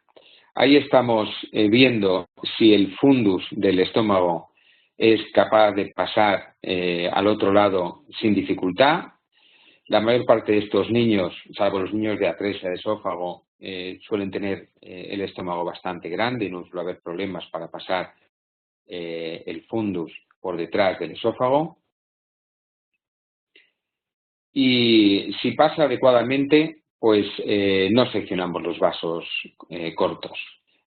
Ahí estamos viendo si el fundus del estómago es capaz de pasar al otro lado sin dificultad. La mayor parte de estos niños, salvo los niños de atresia de esófago, suelen tener el estómago bastante grande y no suele haber problemas para pasar el fundus por detrás del esófago. Y si pasa adecuadamente, pues no seccionamos los vasos cortos.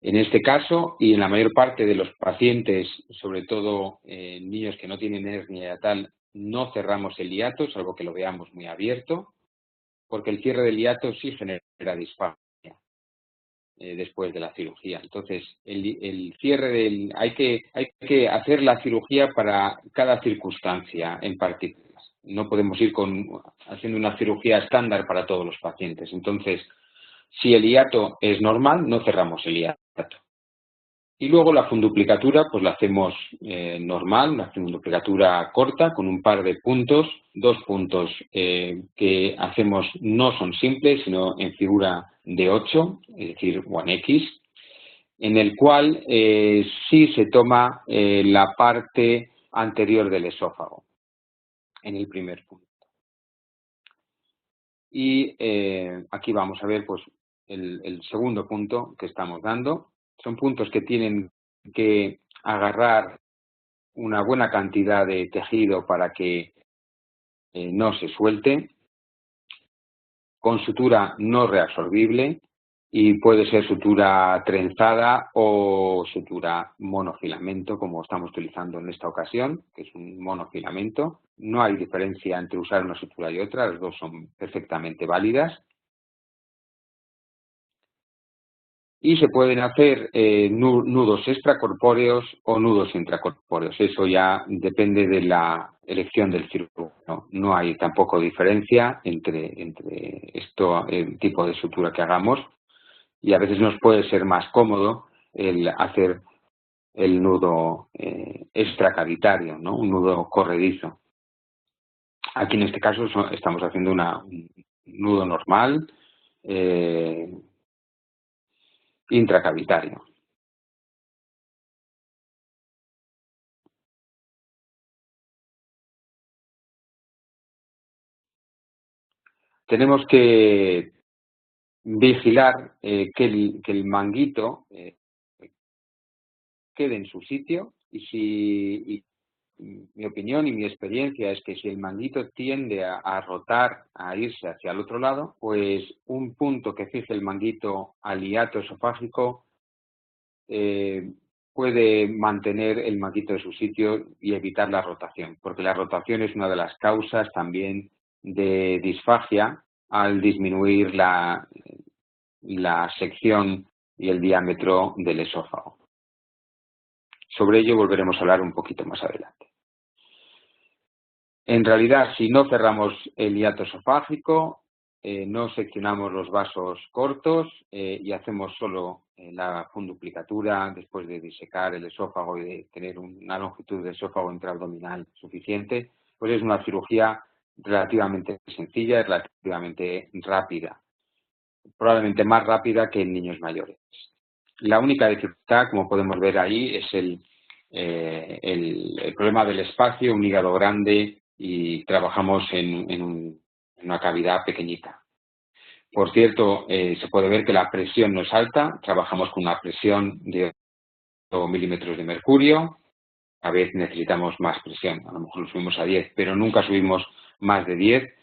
En este caso, y en la mayor parte de los pacientes, sobre todo niños que no tienen hernia hiatal, no cerramos el hiato, salvo que lo veamos muy abierto, porque el cierre del hiato sí genera disfagia después de la cirugía. Entonces, el cierre hay que hacer la cirugía para cada circunstancia en particular. No podemos ir haciendo una cirugía estándar para todos los pacientes. Entonces, si el hiato es normal, no cerramos el hiato. Y luego la funduplicatura, pues la hacemos normal, una funduplicatura corta con un par de puntos, 2 puntos que hacemos no son simples, sino en figura de 8, es decir, 1X, en el cual sí se toma la parte anterior del esófago, en el primer punto. Y aquí vamos a ver pues el segundo punto que estamos dando. Son puntos que tienen que agarrar una buena cantidad de tejido para que no se suelte, con sutura no reabsorbible y puede ser sutura trenzada o sutura monofilamento, como estamos utilizando en esta ocasión, que es un monofilamento. No hay diferencia entre usar una sutura y otra, las dos son perfectamente válidas. Y se pueden hacer nudos extracorpóreos o nudos intracorpóreos. Eso ya depende de la elección del cirujano. No hay tampoco diferencia entre el tipo de sutura que hagamos y a veces nos puede ser más cómodo el hacer el nudo extracavitario, ¿no? Un nudo corredizo. Aquí en este caso estamos haciendo un nudo normal intracavitario. Tenemos que vigilar que el manguito quede en su sitio y mi opinión y mi experiencia es que si el manguito tiende a rotar, a irse hacia el otro lado, pues un punto que fije el manguito al hiato esofágico puede mantener el manguito en su sitio y evitar la rotación, porque la rotación es una de las causas también de disfagia al disminuir la sección y el diámetro del esófago. Sobre ello volveremos a hablar un poquito más adelante. En realidad, si no cerramos el hiato esofágico, no seccionamos los vasos cortos y hacemos solo la funduplicatura después de disecar el esófago y de tener una longitud de esófago intraabdominal suficiente, pues es una cirugía relativamente sencilla y relativamente rápida, probablemente más rápida que en niños mayores. La única dificultad, como podemos ver ahí, es el problema del espacio, un hígado grande, y trabajamos en una cavidad pequeñita. Por cierto, se puede ver que la presión no es alta, trabajamos con una presión de 8 milímetros de mercurio, a veces necesitamos más presión, a lo mejor lo subimos a 10, pero nunca subimos más de 10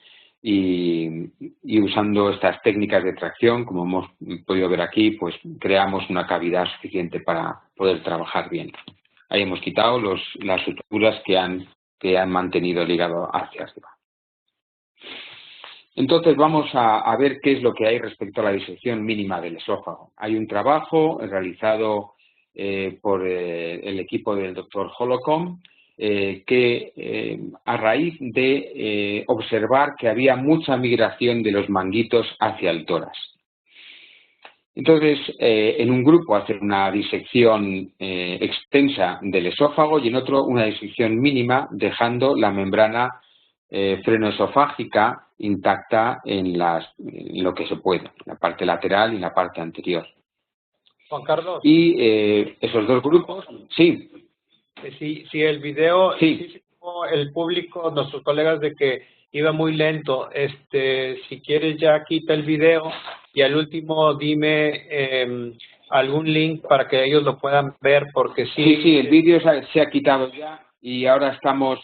y usando estas técnicas de tracción, como hemos podido ver aquí, pues creamos una cavidad suficiente para poder trabajar bien. Ahí hemos quitado las suturas que han mantenido el hígado hacia arriba. Entonces vamos a ver qué es lo que hay respecto a la disección mínima del esófago. Hay un trabajo realizado por el equipo del Dr. Holocomb que a raíz de observar que había mucha migración de los manguitos hacia el tórax. Entonces, en un grupo hacer una disección extensa del esófago y en otro una disección mínima, dejando la membrana frenoesofágica intacta en lo que se puede, en la parte lateral y en la parte anterior. Juan Carlos. Y esos dos grupos, sí. Si el video, sí. El público, nuestros colegas, de que iba muy lento, si quieres ya quita el video y al último dime algún link para que ellos lo puedan ver, porque sí. Sí, el vídeo se ha quitado ya y ahora estamos.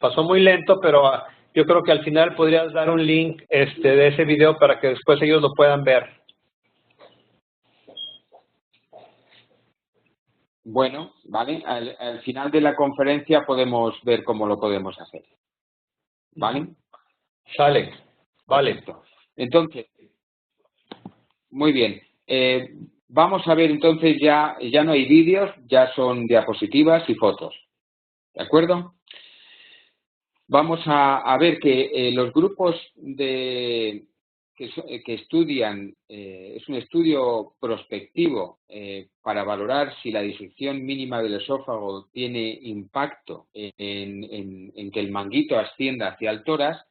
Pasó muy lento, pero yo creo que al final podrías dar un link de ese video para que después ellos lo puedan ver. Bueno, vale, al final de la conferencia podemos ver cómo lo podemos hacer. ¿Vale? Sale, vale. Perfecto. Entonces, muy bien. Vamos a ver entonces, ya no hay vídeos, ya son diapositivas y fotos. ¿De acuerdo? Vamos a ver que los grupos que estudian, es un estudio prospectivo para valorar si la disección mínima del esófago tiene impacto en que el manguito ascienda hacia el tórax.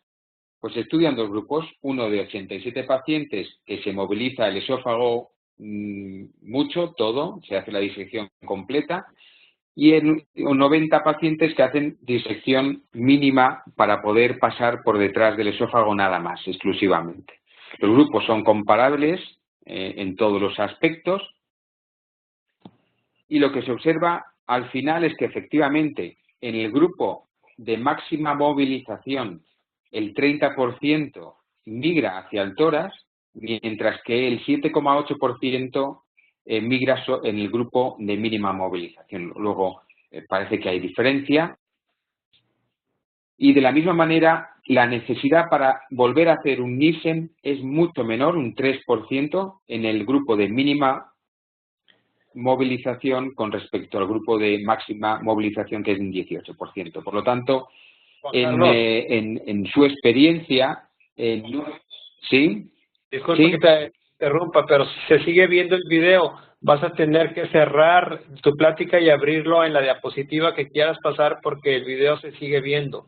Pues estudian dos grupos, uno de 87 pacientes que se moviliza el esófago mucho, todo, se hace la disección completa, y en 90 pacientes que hacen disección mínima para poder pasar por detrás del esófago nada más, exclusivamente. Los grupos son comparables en todos los aspectos y lo que se observa al final es que efectivamente en el grupo de máxima movilización el 30% migra hacia el tórax, mientras que el 7,8% migra en el grupo de mínima movilización. Luego parece que hay diferencia. Y de la misma manera, la necesidad para volver a hacer un Nielsen es mucho menor, un 3%, en el grupo de mínima movilización con respecto al grupo de máxima movilización, que es un 18%. Por lo tanto, en su experiencia, ¿sí? Disculpa ¿Sí? que te interrumpa, pero si se sigue viendo el video, vas a tener que cerrar tu plática y abrirlo en la diapositiva que quieras pasar porque el video se sigue viendo.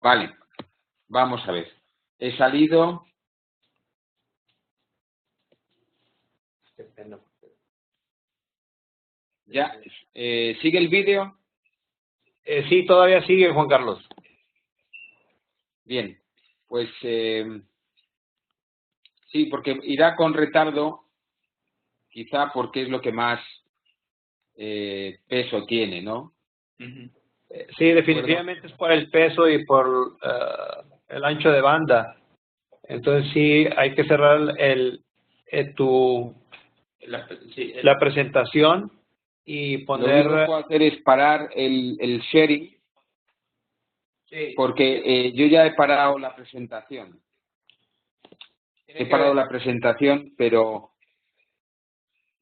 Vale, vamos a ver. He salido. Qué pena. ¿Ya? ¿Sigue el vídeo? Sí, todavía sigue, Juan Carlos. Bien, pues sí, porque irá con retardo, quizá porque es lo que más peso tiene, ¿no? Sí, definitivamente es por el peso y por el ancho de banda. Entonces sí, hay que cerrar la presentación y Lo único que poner... puedo hacer es parar el sharing, porque yo ya he parado la presentación. He parado la presentación, pero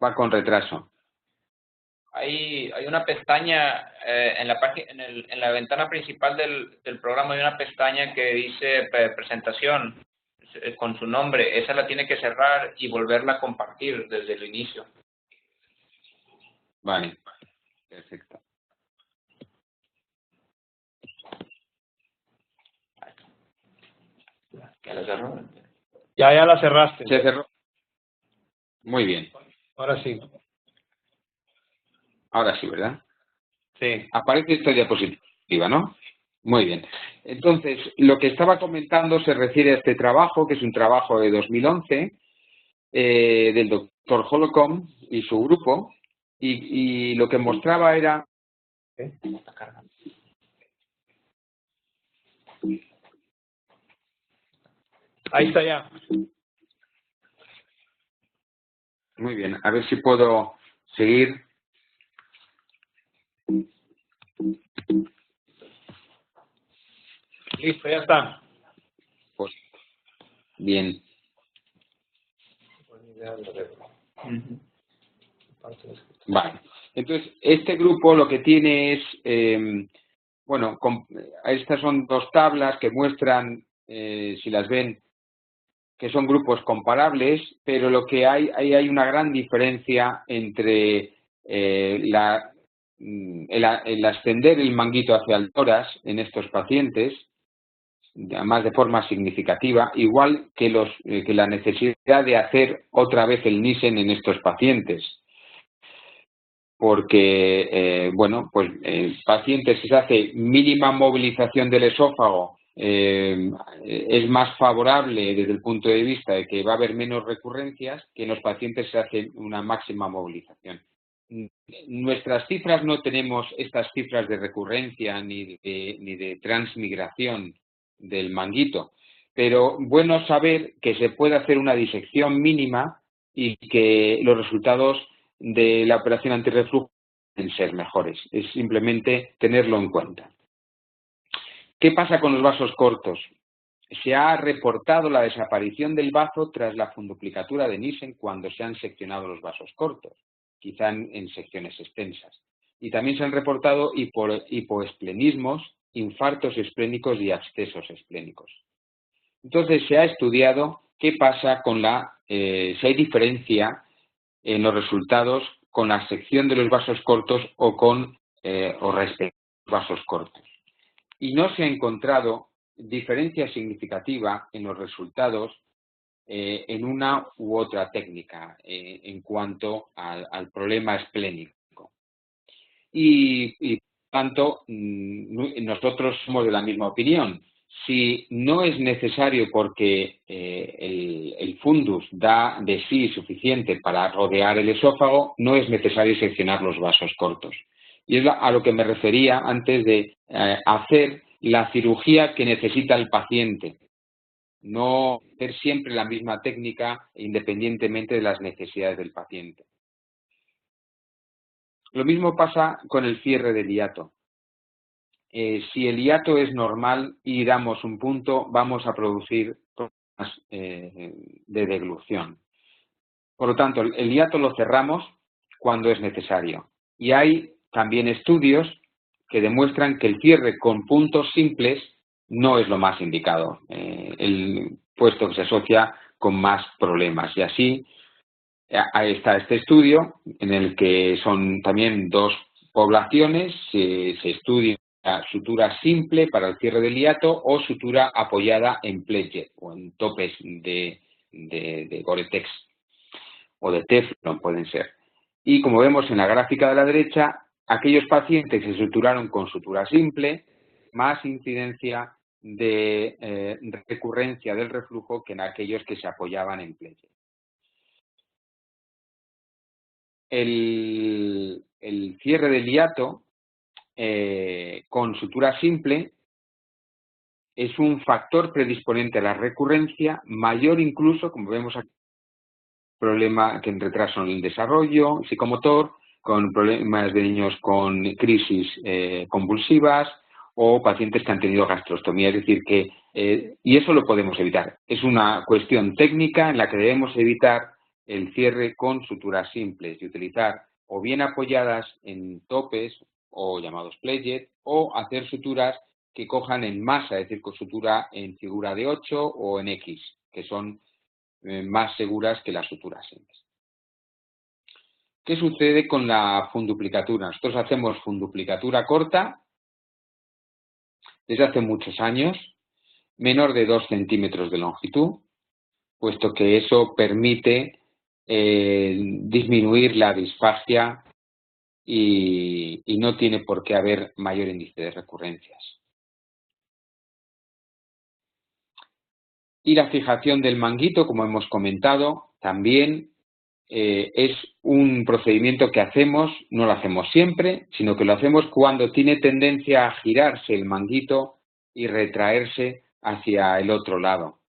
va con retraso. Hay una pestaña en la página, en la ventana principal del programa hay una pestaña que dice presentación con su nombre. Esa la tiene que cerrar y volverla a compartir desde el inicio. Vale, perfecto. ¿Ya la cerró? Ya la cerraste. Se cerró. Muy bien. Ahora sí. Ahora sí, ¿verdad? Sí. Aparece esta diapositiva, ¿no? Muy bien. Entonces, lo que estaba comentando se refiere a este trabajo, que es un trabajo de 2011, del doctor Holcomb y su grupo, y lo que mostraba era... Ahí está ya. Muy bien, a ver si puedo seguir. Listo, ya está. Pues, bien. Vale. Entonces, este grupo lo que tiene es, bueno, estas son dos tablas que muestran, si las ven, que son grupos comparables, pero lo que hay una gran diferencia entre el ascender el manguito hacia el tórax en estos pacientes, además de forma significativa, igual que la necesidad de hacer otra vez el Nissen en estos pacientes. Porque, bueno, pues pacientes que se hace mínima movilización del esófago es más favorable desde el punto de vista de que va a haber menos recurrencias que en los pacientes se hace una máxima movilización. Nuestras cifras no tenemos estas cifras de recurrencia ni de transmigración del manguito, pero bueno saber que se puede hacer una disección mínima y que los resultados de la operación antirreflujo pueden ser mejores. Es simplemente tenerlo en cuenta. ¿Qué pasa con los vasos cortos? Se ha reportado la desaparición del bazo tras la funduplicatura de Nissen cuando se han seccionado los vasos cortos, quizá en secciones extensas. Y también se han reportado hipoesplenismos, infartos esplénicos y abscesos esplénicos. Entonces se ha estudiado qué pasa con si hay diferencia en los resultados con la sección de los vasos cortos o respecto a los vasos cortos. Y no se ha encontrado diferencia significativa en los resultados en una u otra técnica en cuanto al problema esplénico. Y por tanto, nosotros somos de la misma opinión. Si no es necesario porque el fundus da de sí suficiente para rodear el esófago, no es necesario seccionar los vasos cortos. Y es a lo que me refería antes de hacer la cirugía que necesita el paciente. No hacer siempre la misma técnica independientemente de las necesidades del paciente. Lo mismo pasa con el cierre del hiato. Si el hiato es normal y damos un punto, vamos a producir problemas de deglución. Por lo tanto, el hiato lo cerramos cuando es necesario. Y hay también estudios que demuestran que el cierre con puntos simples no es lo más indicado, puesto que se asocia con más problemas. Y así ahí está este estudio en el que son también dos poblaciones, se estudia sutura simple para el cierre del hiato o sutura apoyada en pledget o en topes de Gore-Tex o de Teflon pueden ser. Y como vemos en la gráfica de la derecha, aquellos pacientes que se suturaron con sutura simple, más incidencia de recurrencia del reflujo que en aquellos que se apoyaban en pledget. El cierre del hiato con sutura simple es un factor predisponente a la recurrencia, mayor incluso, como vemos aquí, problema que retraso en el desarrollo psicomotor, con problemas de niños con crisis convulsivas o pacientes que han tenido gastrostomía. Es decir, que, y eso lo podemos evitar. Es una cuestión técnica en la que debemos evitar el cierre con suturas simples y utilizar o bien apoyadas en topes o llamados pledget o hacer suturas que cojan en masa, es decir, con sutura en figura de 8 o en X, que son más seguras que las suturas simples. ¿Qué sucede con la funduplicatura? Nosotros hacemos funduplicatura corta desde hace muchos años, menor de 2 centímetros de longitud, puesto que eso permite disminuir la disfagia y no tiene por qué haber mayor índice de recurrencias. Y la fijación del manguito, como hemos comentado, también es un procedimiento que hacemos, no lo hacemos siempre, sino que lo hacemos cuando tiene tendencia a girarse el manguito y retraerse hacia el otro lado.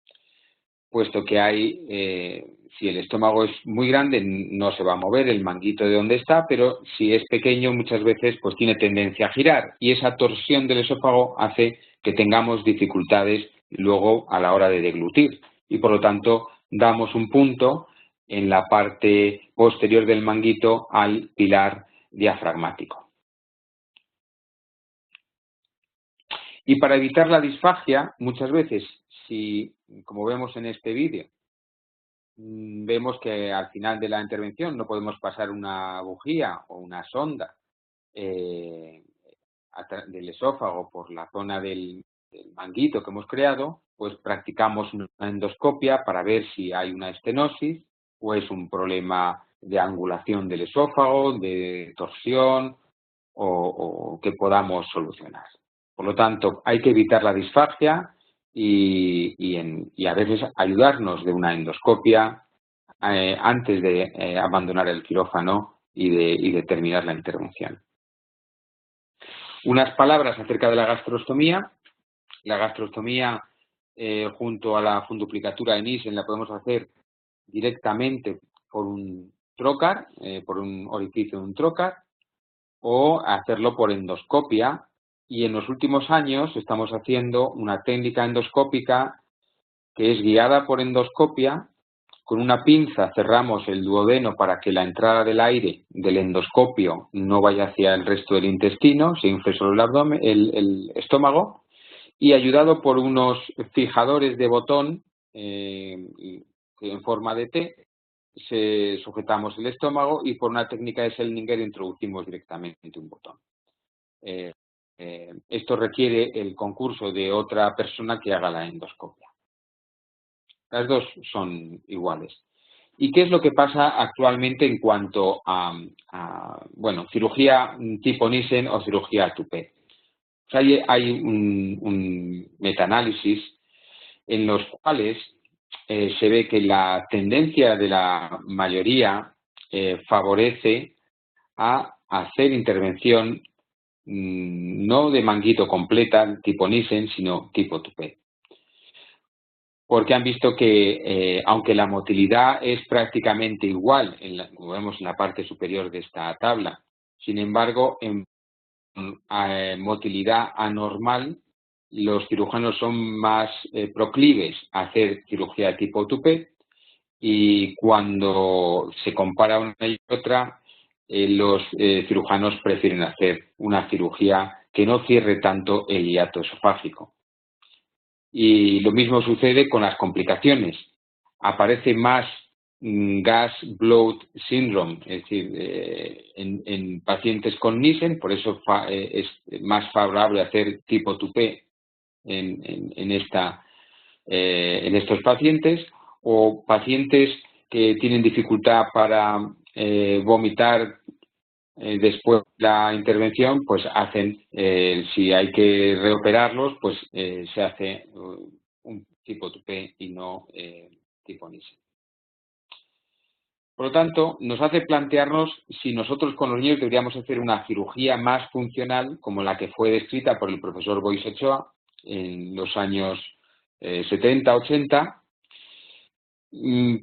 Puesto que hay, si el estómago es muy grande, no se va a mover el manguito de donde está, pero si es pequeño, muchas veces pues tiene tendencia a girar y esa torsión del esófago hace que tengamos dificultades luego a la hora de deglutir y por lo tanto damos un punto en la parte posterior del manguito al pilar diafragmático. Y para evitar la disfagia, muchas veces, si, como vemos en este vídeo, vemos que al final de la intervención no podemos pasar una bujía o una sonda del esófago por la zona del manguito que hemos creado, pues practicamos una endoscopia para ver si hay una estenosis o es un problema de angulación del esófago, de torsión o que podamos solucionar. Por lo tanto, hay que evitar la disfagia y a veces ayudarnos de una endoscopia antes de abandonar el quirófano y de terminar la intervención. Unas palabras acerca de la gastrostomía. La gastrostomía junto a la funduplicatura en Nissen la podemos hacer directamente por un trocar, por un orificio de un trocar, o hacerlo por endoscopia. Y en los últimos años estamos haciendo una técnica endoscópica que es guiada por endoscopia. Con una pinza cerramos el duodeno para que la entrada del aire del endoscopio no vaya hacia el resto del intestino, se infle solo el abdomen, el estómago, y ayudado por unos fijadores de botón en forma de T, sujetamos el estómago y por una técnica de Selninger introducimos directamente un botón. Esto requiere el concurso de otra persona que haga la endoscopia. Las dos son iguales. ¿Y qué es lo que pasa actualmente en cuanto a cirugía tipo Nissen o cirugía Toupet? Hay un metaanálisis en los cuales se ve que la tendencia de la mayoría favorece a hacer intervención no de manguito completa tipo Nissen, sino tipo Toupet. Porque han visto que, aunque la motilidad es prácticamente igual, como vemos en la parte superior de esta tabla, sin embargo, en motilidad anormal, los cirujanos son más proclives a hacer cirugía tipo Toupet y cuando se compara una y otra, los cirujanos prefieren hacer una cirugía que no cierre tanto el hiato esofágico. Y lo mismo sucede con las complicaciones. Aparece más gas bloat syndrome, es decir, en pacientes con Nissen, por eso es más favorable hacer tipo Toupet en estos pacientes, o pacientes que tienen dificultad para vomitar después de la intervención, pues hacen, si hay que reoperarlos, pues se hace un tipo Toupet y no tipo Nissen. Por lo tanto, nos hace plantearnos si nosotros con los niños deberíamos hacer una cirugía más funcional, como la que fue descrita por el profesor Boix Ochoa, en los años 70, 80,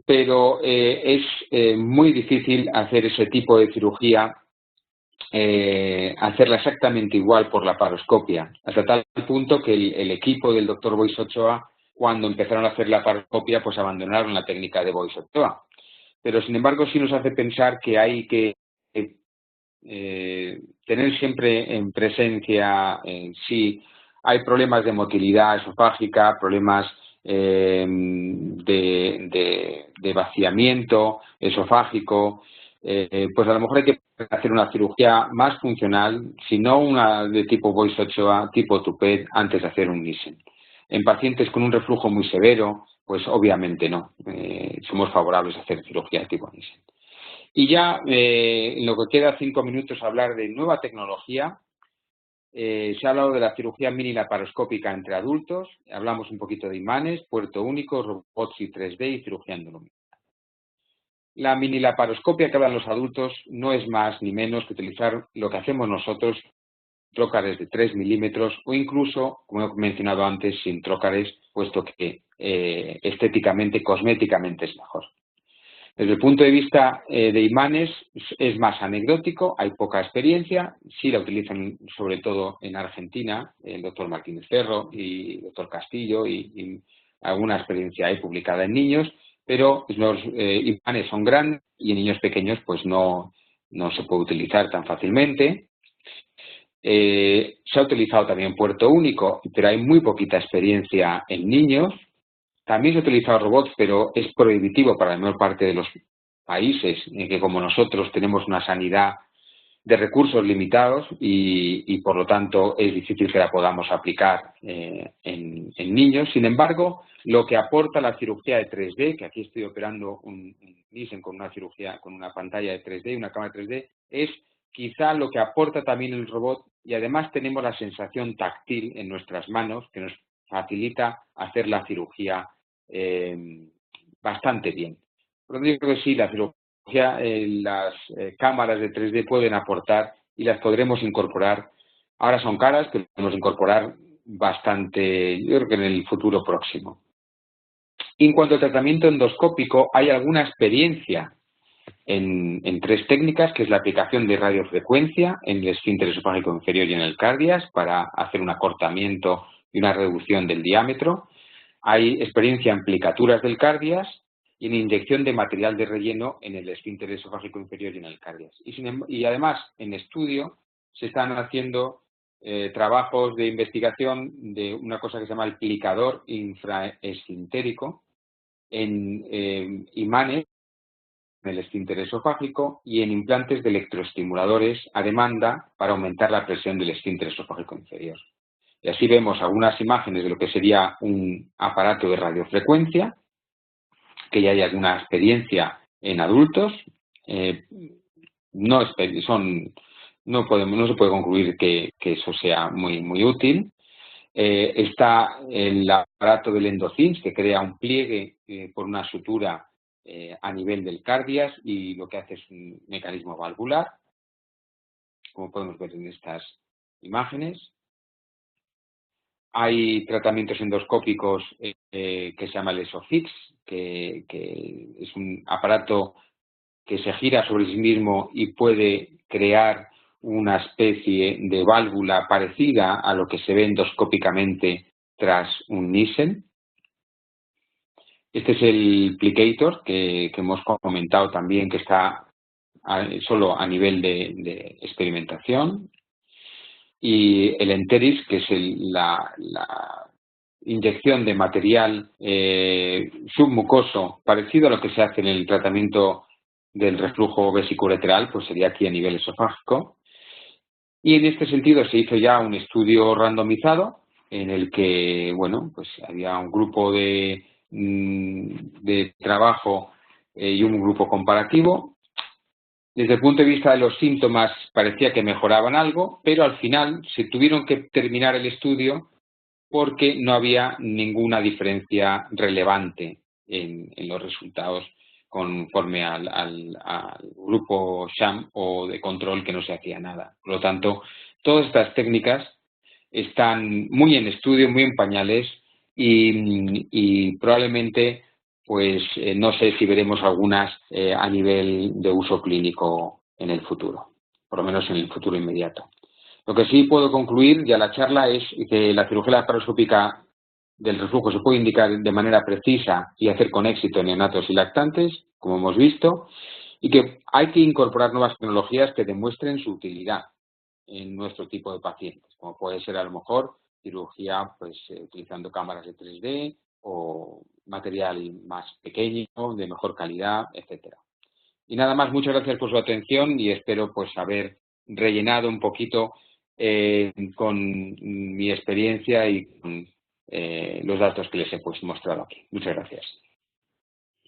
pero es muy difícil hacer ese tipo de cirugía, hacerla exactamente igual por laparoscopia, hasta tal punto que el equipo del doctor Boix Ochoa, cuando empezaron a hacer la laparoscopia, pues abandonaron la técnica de Boix Ochoa. Pero, sin embargo, sí nos hace pensar que hay que tener siempre en presencia si hay problemas de motilidad esofágica, problemas de vaciamiento esofágico, pues a lo mejor hay que hacer una cirugía más funcional, si no una de tipo Boix Ochoa, tipo Tupet, antes de hacer un Nissen. En pacientes con un reflujo muy severo, pues obviamente no. Somos favorables a hacer cirugía de tipo Nissen. Y ya, en lo que queda 5 minutos, hablar de nueva tecnología. Se ha hablado de la cirugía mini laparoscópica entre adultos. Hablamos un poquito de imanes, puerto único, robots y 3D y cirugía endolómica. La mini laparoscopia que hablan los adultos no es más ni menos que utilizar lo que hacemos nosotros, trócares de 3 milímetros o incluso, como he mencionado antes, sin trócares, puesto que estéticamente, cosméticamente es mejor. Desde el punto de vista de imanes es más anecdótico, hay poca experiencia, sí la utilizan sobre todo en Argentina, el doctor Martínez Ferro y el doctor Castillo y alguna experiencia hay publicada en niños, pero los imanes son grandes y en niños pequeños pues no se puede utilizar tan fácilmente. Se ha utilizado también puerto único, pero hay muy poquita experiencia en niños. También se ha utilizado robots, pero es prohibitivo para la mayor parte de los países en que, como nosotros, tenemos una sanidad de recursos limitados y por lo tanto, es difícil que la podamos aplicar en niños. Sin embargo, lo que aporta la cirugía de 3D, que aquí estoy operando un Nissen con una cirugía, con una pantalla de 3D y una cámara 3D, es quizá lo que aporta también el robot, y además tenemos la sensación táctil en nuestras manos que nos facilita hacer la cirugía bastante bien. Por lo tanto, yo creo que sí, la cirugía, las cámaras de 3D pueden aportar y las podremos incorporar. Ahora son caras, pero podemos incorporar bastante, yo creo que en el futuro próximo. En cuanto al tratamiento endoscópico, hay alguna experiencia en 3 técnicas, que es la aplicación de radiofrecuencia en el esfínter esofágico inferior y en el cardias para hacer un acortamiento y una reducción del diámetro. Hay experiencia en plicaturas del cardias y en inyección de material de relleno en el esfínter esofágico inferior y en el cardias. Y además, en estudio, se están haciendo trabajos de investigación de una cosa que se llama el plicador infraesfintérico en imanes en el esfínter esofágico y en implantes de electroestimuladores a demanda para aumentar la presión del esfínter esofágico inferior. Y así vemos algunas imágenes de lo que sería un aparato de radiofrecuencia, que ya hay alguna experiencia en adultos. No se puede concluir que eso sea muy útil. Está el aparato del endocins, que crea un pliegue por una sutura a nivel del cardias y lo que hace es un mecanismo valvular, como podemos ver en estas imágenes. Hay tratamientos endoscópicos que se llama el ESOFIX, que es un aparato que se gira sobre sí mismo y puede crear una especie de válvula parecida a lo que se ve endoscópicamente tras un Nissen. Este es el Plicator que hemos comentado también, que está solo a nivel de experimentación. Y el Enteris, que es la inyección de material submucoso parecido a lo que se hace en el tratamiento del reflujo vesicoureteral, pues sería aquí a nivel esofágico. Y en este sentido se hizo ya un estudio randomizado en el que, bueno, pues había un grupo de trabajo y un grupo comparativo. Desde el punto de vista de los síntomas parecía que mejoraban algo, pero al final se tuvieron que terminar el estudio porque no había ninguna diferencia relevante en los resultados conforme al grupo sham o de control, que no se hacía nada. Por lo tanto, todas estas técnicas están muy en estudio, muy en pañales y probablemente, pues no sé si veremos algunas a nivel de uso clínico en el futuro, por lo menos en el futuro inmediato. Lo que sí puedo concluir ya la charla es que la cirugía laparoscópica del reflujo se puede indicar de manera precisa y hacer con éxito en neonatos y lactantes, como hemos visto, y que hay que incorporar nuevas tecnologías que demuestren su utilidad en nuestro tipo de pacientes, como puede ser a lo mejor cirugía pues utilizando cámaras de 3D o material más pequeño, de mejor calidad, etcétera. Y nada más, muchas gracias por su atención y espero pues haber rellenado un poquito con mi experiencia y con los datos que les he pues, mostrado aquí. Muchas gracias.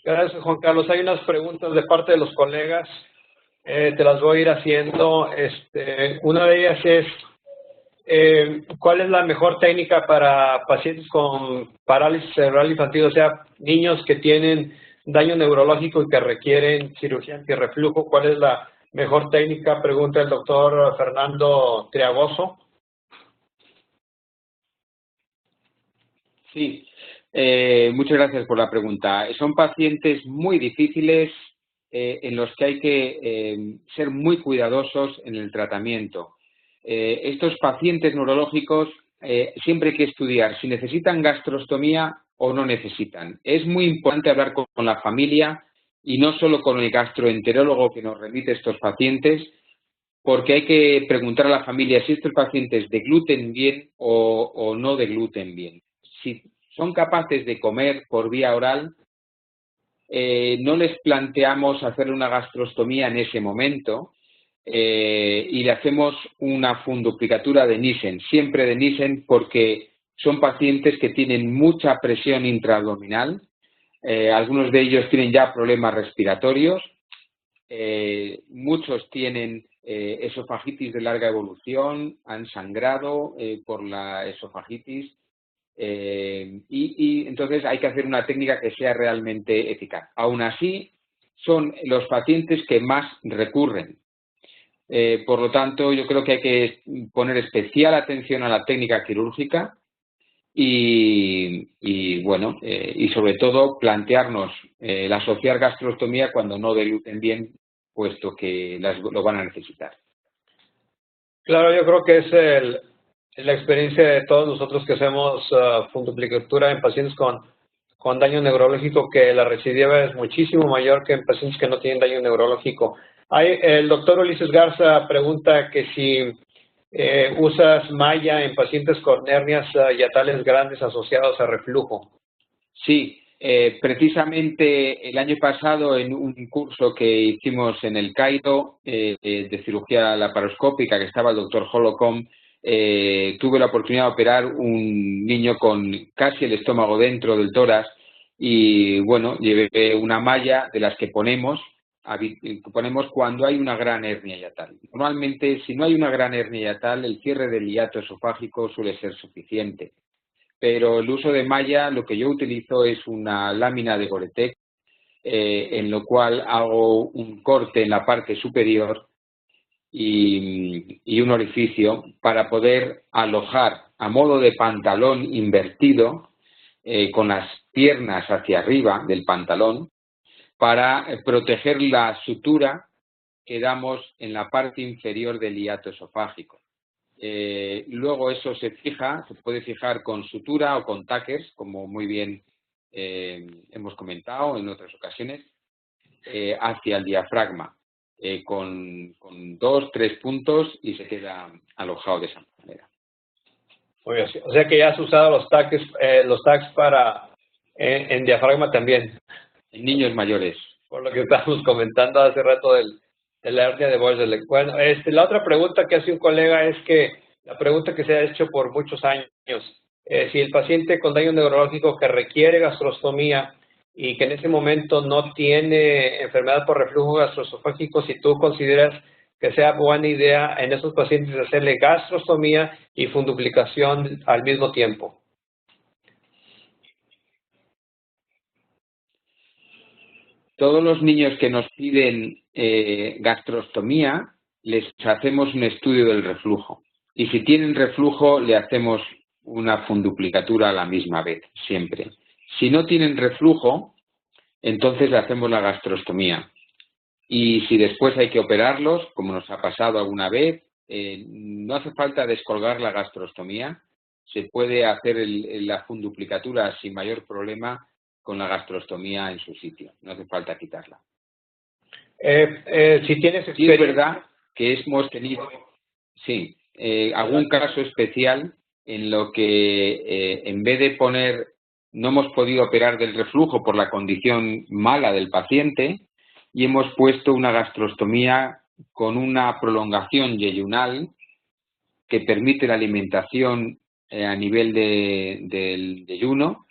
Gracias, Juan Carlos. Hay unas preguntas de parte de los colegas. Te las voy a ir haciendo. Una de ellas es, ¿cuál es la mejor técnica para pacientes con parálisis cerebral infantil? O sea, niños que tienen daño neurológico y que requieren cirugía antirreflujo. ¿Cuál es la mejor técnica? Pregunta el doctor Fernando Triagoso. Sí, muchas gracias por la pregunta. Son pacientes muy difíciles en los que hay que ser muy cuidadosos en el tratamiento. Estos pacientes neurológicos siempre hay que estudiar si necesitan gastrostomía o no necesitan. Es muy importante hablar con la familia y no solo con el gastroenterólogo que nos remite estos pacientes, porque hay que preguntar a la familia si estos pacientes degluten bien o no degluten bien. Si son capaces de comer por vía oral, no les planteamos hacerle una gastrostomía en ese momento y le hacemos una funduplicatura de Nissen, siempre de Nissen, porque son pacientes que tienen mucha presión intraabdominal, algunos de ellos tienen ya problemas respiratorios, muchos tienen esofagitis de larga evolución, han sangrado por la esofagitis y entonces hay que hacer una técnica que sea realmente eficaz. Aún así, son los pacientes que más recurren. Por lo tanto, yo creo que hay que poner especial atención a la técnica quirúrgica y bueno, y sobre todo plantearnos el asociar gastrostomía cuando no degluten bien, puesto que lo van a necesitar. Claro, yo creo que es la experiencia de todos nosotros que hacemos funduplicatura en pacientes con daño neurológico, que la recidiva es muchísimo mayor que en pacientes que no tienen daño neurológico. El doctor Ulises Garza pregunta que si usas malla en pacientes con hernias hiatales grandes asociados a reflujo. Sí, precisamente el año pasado en un curso que hicimos en el Cairo de cirugía laparoscópica, que estaba el doctor Holocom, tuve la oportunidad de operar un niño con casi el estómago dentro del tórax y bueno, llevé una malla de las que ponemos cuando hay una gran hernia hiatal. Normalmente, si no hay una gran hernia hiatal, el cierre del hiato esofágico suele ser suficiente. Pero el uso de malla, lo que yo utilizo es una lámina de Gore-Tex, en lo cual hago un corte en la parte superior y un orificio para poder alojar a modo de pantalón invertido con las piernas hacia arriba del pantalón para proteger la sutura que damos en la parte inferior del hiato esofágico. Luego eso se puede fijar con sutura o con tackers, como muy bien hemos comentado en otras ocasiones, hacia el diafragma, con 2-3 puntos y se queda alojado de esa manera. Muy bien. O sea que ya has usado los tags para en diafragma también. En niños mayores. Por lo que estábamos comentando hace rato de la hernia de Bordeaux. Bueno, la otra pregunta que hace un colega es que la pregunta que se ha hecho por muchos años, si el paciente con daño neurológico que requiere gastrostomía y que en ese momento no tiene enfermedad por reflujo gastroesofágico, si tú consideras que sea buena idea en esos pacientes hacerle gastrostomía y funduplicación al mismo tiempo. Todos los niños que nos piden gastrostomía, les hacemos un estudio del reflujo. Y si tienen reflujo, le hacemos una funduplicatura a la misma vez, siempre. Si no tienen reflujo, entonces le hacemos la gastrostomía. Y si después hay que operarlos, como nos ha pasado alguna vez, no hace falta descolgar la gastrostomía. Se puede hacer la funduplicatura sin mayor problema con la gastrostomía en su sitio. No hace falta quitarla. Si tienes experiencia... Sí, es verdad que hemos tenido algún caso especial en lo que en vez de poner, no hemos podido operar del reflujo por la condición mala del paciente y hemos puesto una gastrostomía con una prolongación yeyunal que permite la alimentación a nivel del yeyuno,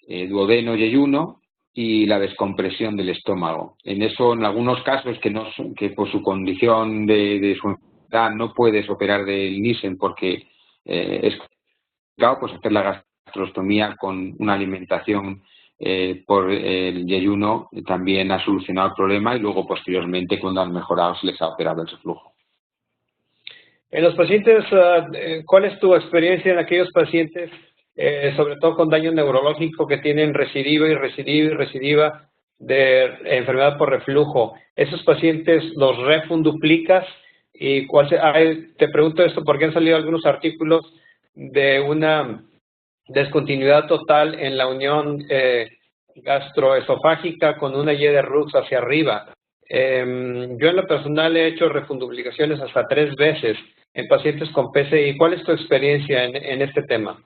duodeno yeyuno, y la descompresión del estómago. En eso, en algunos casos que por su condición de su enfermedad no puedes operar del Nissen porque es complicado, pues hacer la gastrostomía con una alimentación por el yeyuno también ha solucionado el problema, y luego posteriormente, cuando han mejorado, se les ha operado el reflujo. En los pacientes, ¿cuál es tu experiencia en aquellos pacientes, sobre todo con daño neurológico, que tienen recidiva y recidiva de enfermedad por reflujo? ¿Esos pacientes los refunduplicas? Y te pregunto esto porque han salido algunos artículos de una descontinuidad total en la unión gastroesofágica con una Y de Rux hacia arriba. Yo en lo personal he hecho refunduplicaciones hasta 3 veces en pacientes con PCI. ¿Cuál es tu experiencia en este tema?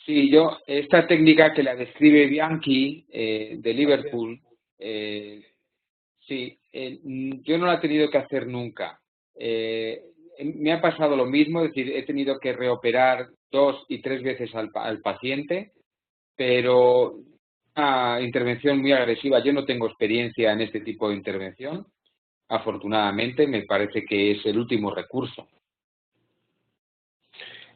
Sí, esta técnica que la describe Bianchi de Liverpool, yo no la he tenido que hacer nunca. Me ha pasado lo mismo, es decir, he tenido que reoperar 2 y 3 veces al paciente, pero una intervención muy agresiva. Yo no tengo experiencia en este tipo de intervención. Afortunadamente, me parece que es el último recurso.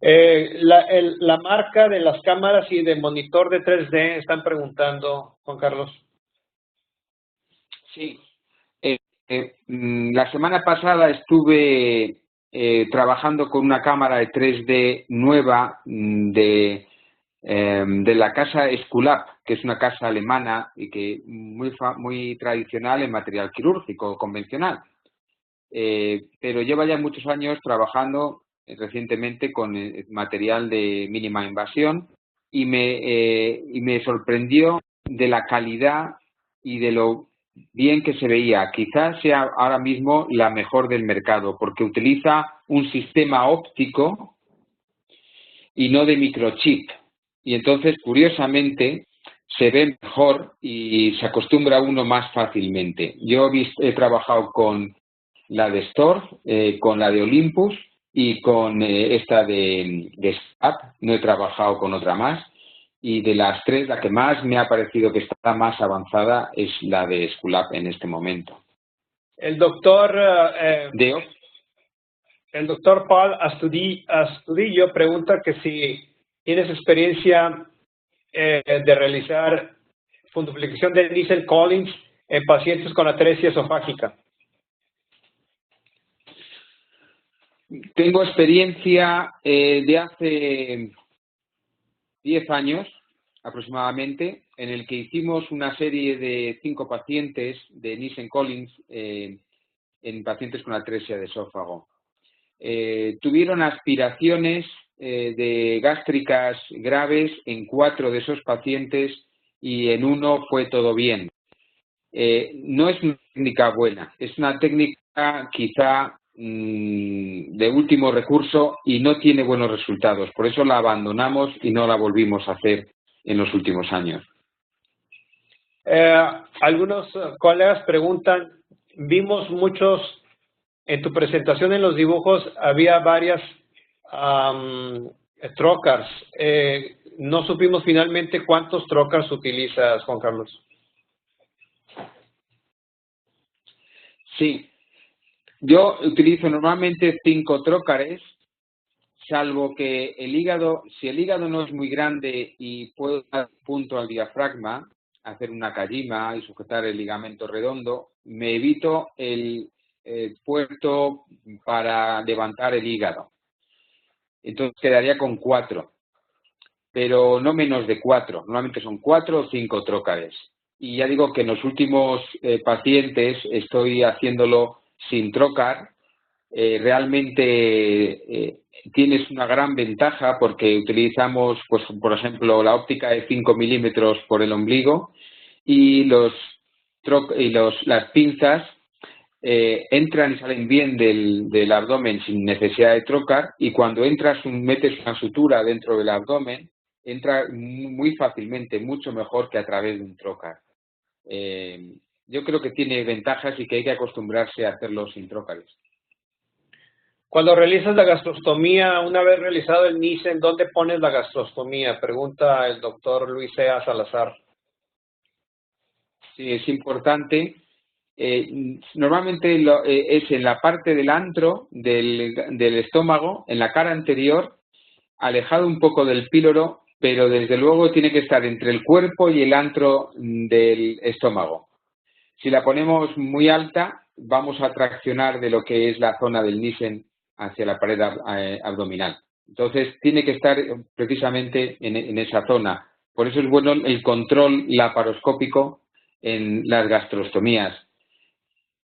La marca de las cámaras y de monitor de 3D, están preguntando, Juan Carlos. Sí. La semana pasada estuve trabajando con una cámara de 3D nueva de la casa Esculap, que es una casa alemana y que muy tradicional en material quirúrgico convencional. Pero lleva ya muchos años trabajando recientemente con material de mínima invasión y me sorprendió de la calidad y de lo bien que se veía. Quizás sea ahora mismo la mejor del mercado porque utiliza un sistema óptico y no de microchip. Y entonces, curiosamente, se ve mejor y se acostumbra uno más fácilmente. Yo he trabajado con la de Storz, con la de Olympus y con esta de SAP. No he trabajado con otra más. Y de las 3, la que más me ha parecido que está más avanzada es la de Esculap en este momento. El doctor Paul Astudillo pregunta que si tienes experiencia de realizar funduplicación de Nissen Collins en pacientes con atresia esofágica. Tengo experiencia de hace 10 años aproximadamente, en el que hicimos una serie de 5 pacientes de Nissen Collins en pacientes con atresia de esófago. Tuvieron aspiraciones de gástricas graves en 4 de esos pacientes y en 1 fue todo bien. No es una técnica buena, es una técnica quizá de último recurso y no tiene buenos resultados. Por eso la abandonamos y no la volvimos a hacer en los últimos años. Algunos colegas preguntan, vimos muchos, en tu presentación en los dibujos había varias trocars. No supimos finalmente cuántos trocars utilizas, Juan Carlos. Sí, yo utilizo normalmente 5 trócares, salvo que si el hígado no es muy grande y puedo dar punto al diafragma, hacer una kajima y sujetar el ligamento redondo, me evito el puerto para levantar el hígado. Entonces quedaría con 4, pero no menos de 4. Normalmente son 4 o 5 trócares. Y ya digo que en los últimos pacientes estoy haciéndolo sin trócar. Realmente tienes una gran ventaja porque utilizamos, pues, por ejemplo, la óptica de 5 milímetros por el ombligo y las pinzas entran y salen bien del abdomen sin necesidad de trocar, y cuando metes una sutura dentro del abdomen, entra muy fácilmente, mucho mejor que a través de un trócar. Yo creo que tiene ventajas y que hay que acostumbrarse a hacerlo sin trócares. Cuando realizas la gastrostomía, una vez realizado el Nissen, ¿dónde pones la gastrostomía? Pregunta el doctor Luis Sea Salazar. Sí, es importante. Normalmente es en la parte del antro del estómago, en la cara anterior, alejado un poco del píloro, pero desde luego tiene que estar entre el cuerpo y el antro del estómago. Si la ponemos muy alta, vamos a traccionar de lo que es la zona del Nissen hacia la pared abdominal. Entonces, tiene que estar precisamente en esa zona. Por eso es bueno el control laparoscópico en las gastrostomías.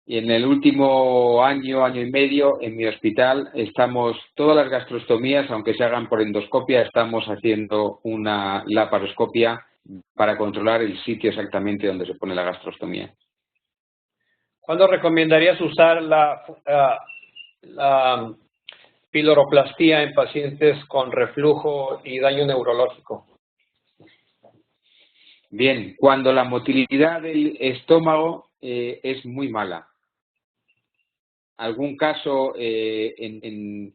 Y en el último año y medio, en mi hospital, todas las gastrostomías, aunque se hagan por endoscopia, estamos haciendo una laparoscopia para controlar el sitio exactamente donde se pone la gastrostomía. ¿Cuándo recomendarías usar la piloroplastía en pacientes con reflujo y daño neurológico? Bien, cuando la motilidad del estómago es muy mala. Algún caso en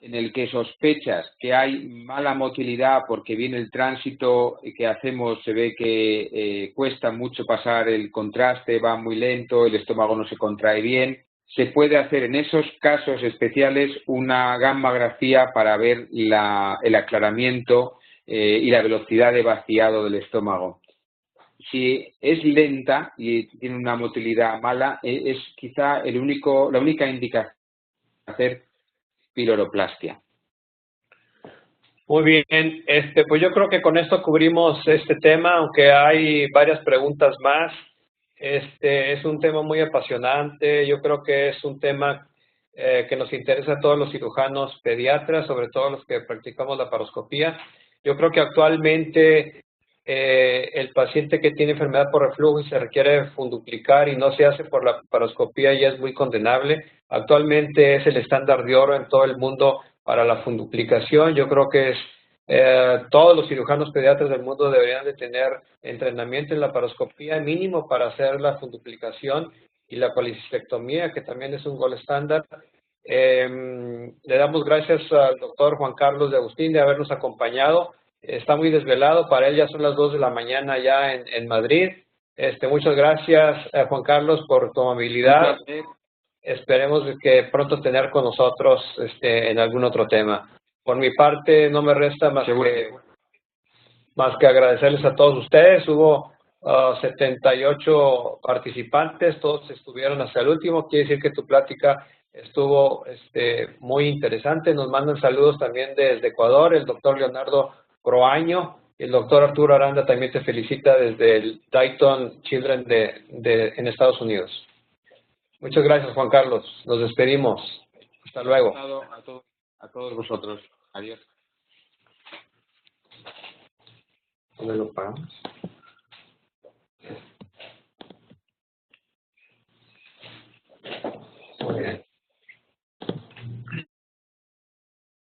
el que sospechas que hay mala motilidad porque viene el tránsito que hacemos, se ve que cuesta mucho pasar el contraste, va muy lento, el estómago no se contrae bien. Se puede hacer en esos casos especiales una gammografía para ver el aclaramiento y la velocidad de vaciado del estómago. Si es lenta y tiene una motilidad mala, es quizá la única indicación de hacer piloroplastia. Muy bien, pues yo creo que con esto cubrimos este tema, aunque hay varias preguntas más. Es un tema muy apasionante, yo creo que es un tema que nos interesa a todos los cirujanos pediatras, sobre todo los que practicamos la paroscopía. Yo creo que actualmente el paciente que tiene enfermedad por reflujo y se requiere funduplicar y no se hace por la paroscopía ya es muy condenable. Actualmente es el estándar de oro en todo el mundo para la funduplicación. Yo creo que todos los cirujanos pediatras del mundo deberían de tener entrenamiento en la paroscopía mínimo para hacer la funduplicación y la colecistectomía, que también es un gold estándar. Le damos gracias al doctor Juan Carlos de Agustín de habernos acompañado. Está muy desvelado, para él ya son las 2 de la mañana ya en Madrid. Muchas gracias, Juan Carlos, por tu amabilidad. Esperemos que pronto tener con nosotros en algún otro tema. Por mi parte, no me resta más que agradecerles a todos ustedes. Hubo 78 participantes, todos estuvieron hasta el último. Quiere decir que tu plática estuvo muy interesante. Nos mandan saludos también desde Ecuador, el doctor Leonardo Croaño. El doctor Arturo Aranda también te felicita desde el Dayton Children en Estados Unidos. Muchas gracias, Juan Carlos. Nos despedimos. Hasta luego. A todos vosotros. Adiós. ¿Dónde lo pagamos? Muy bien.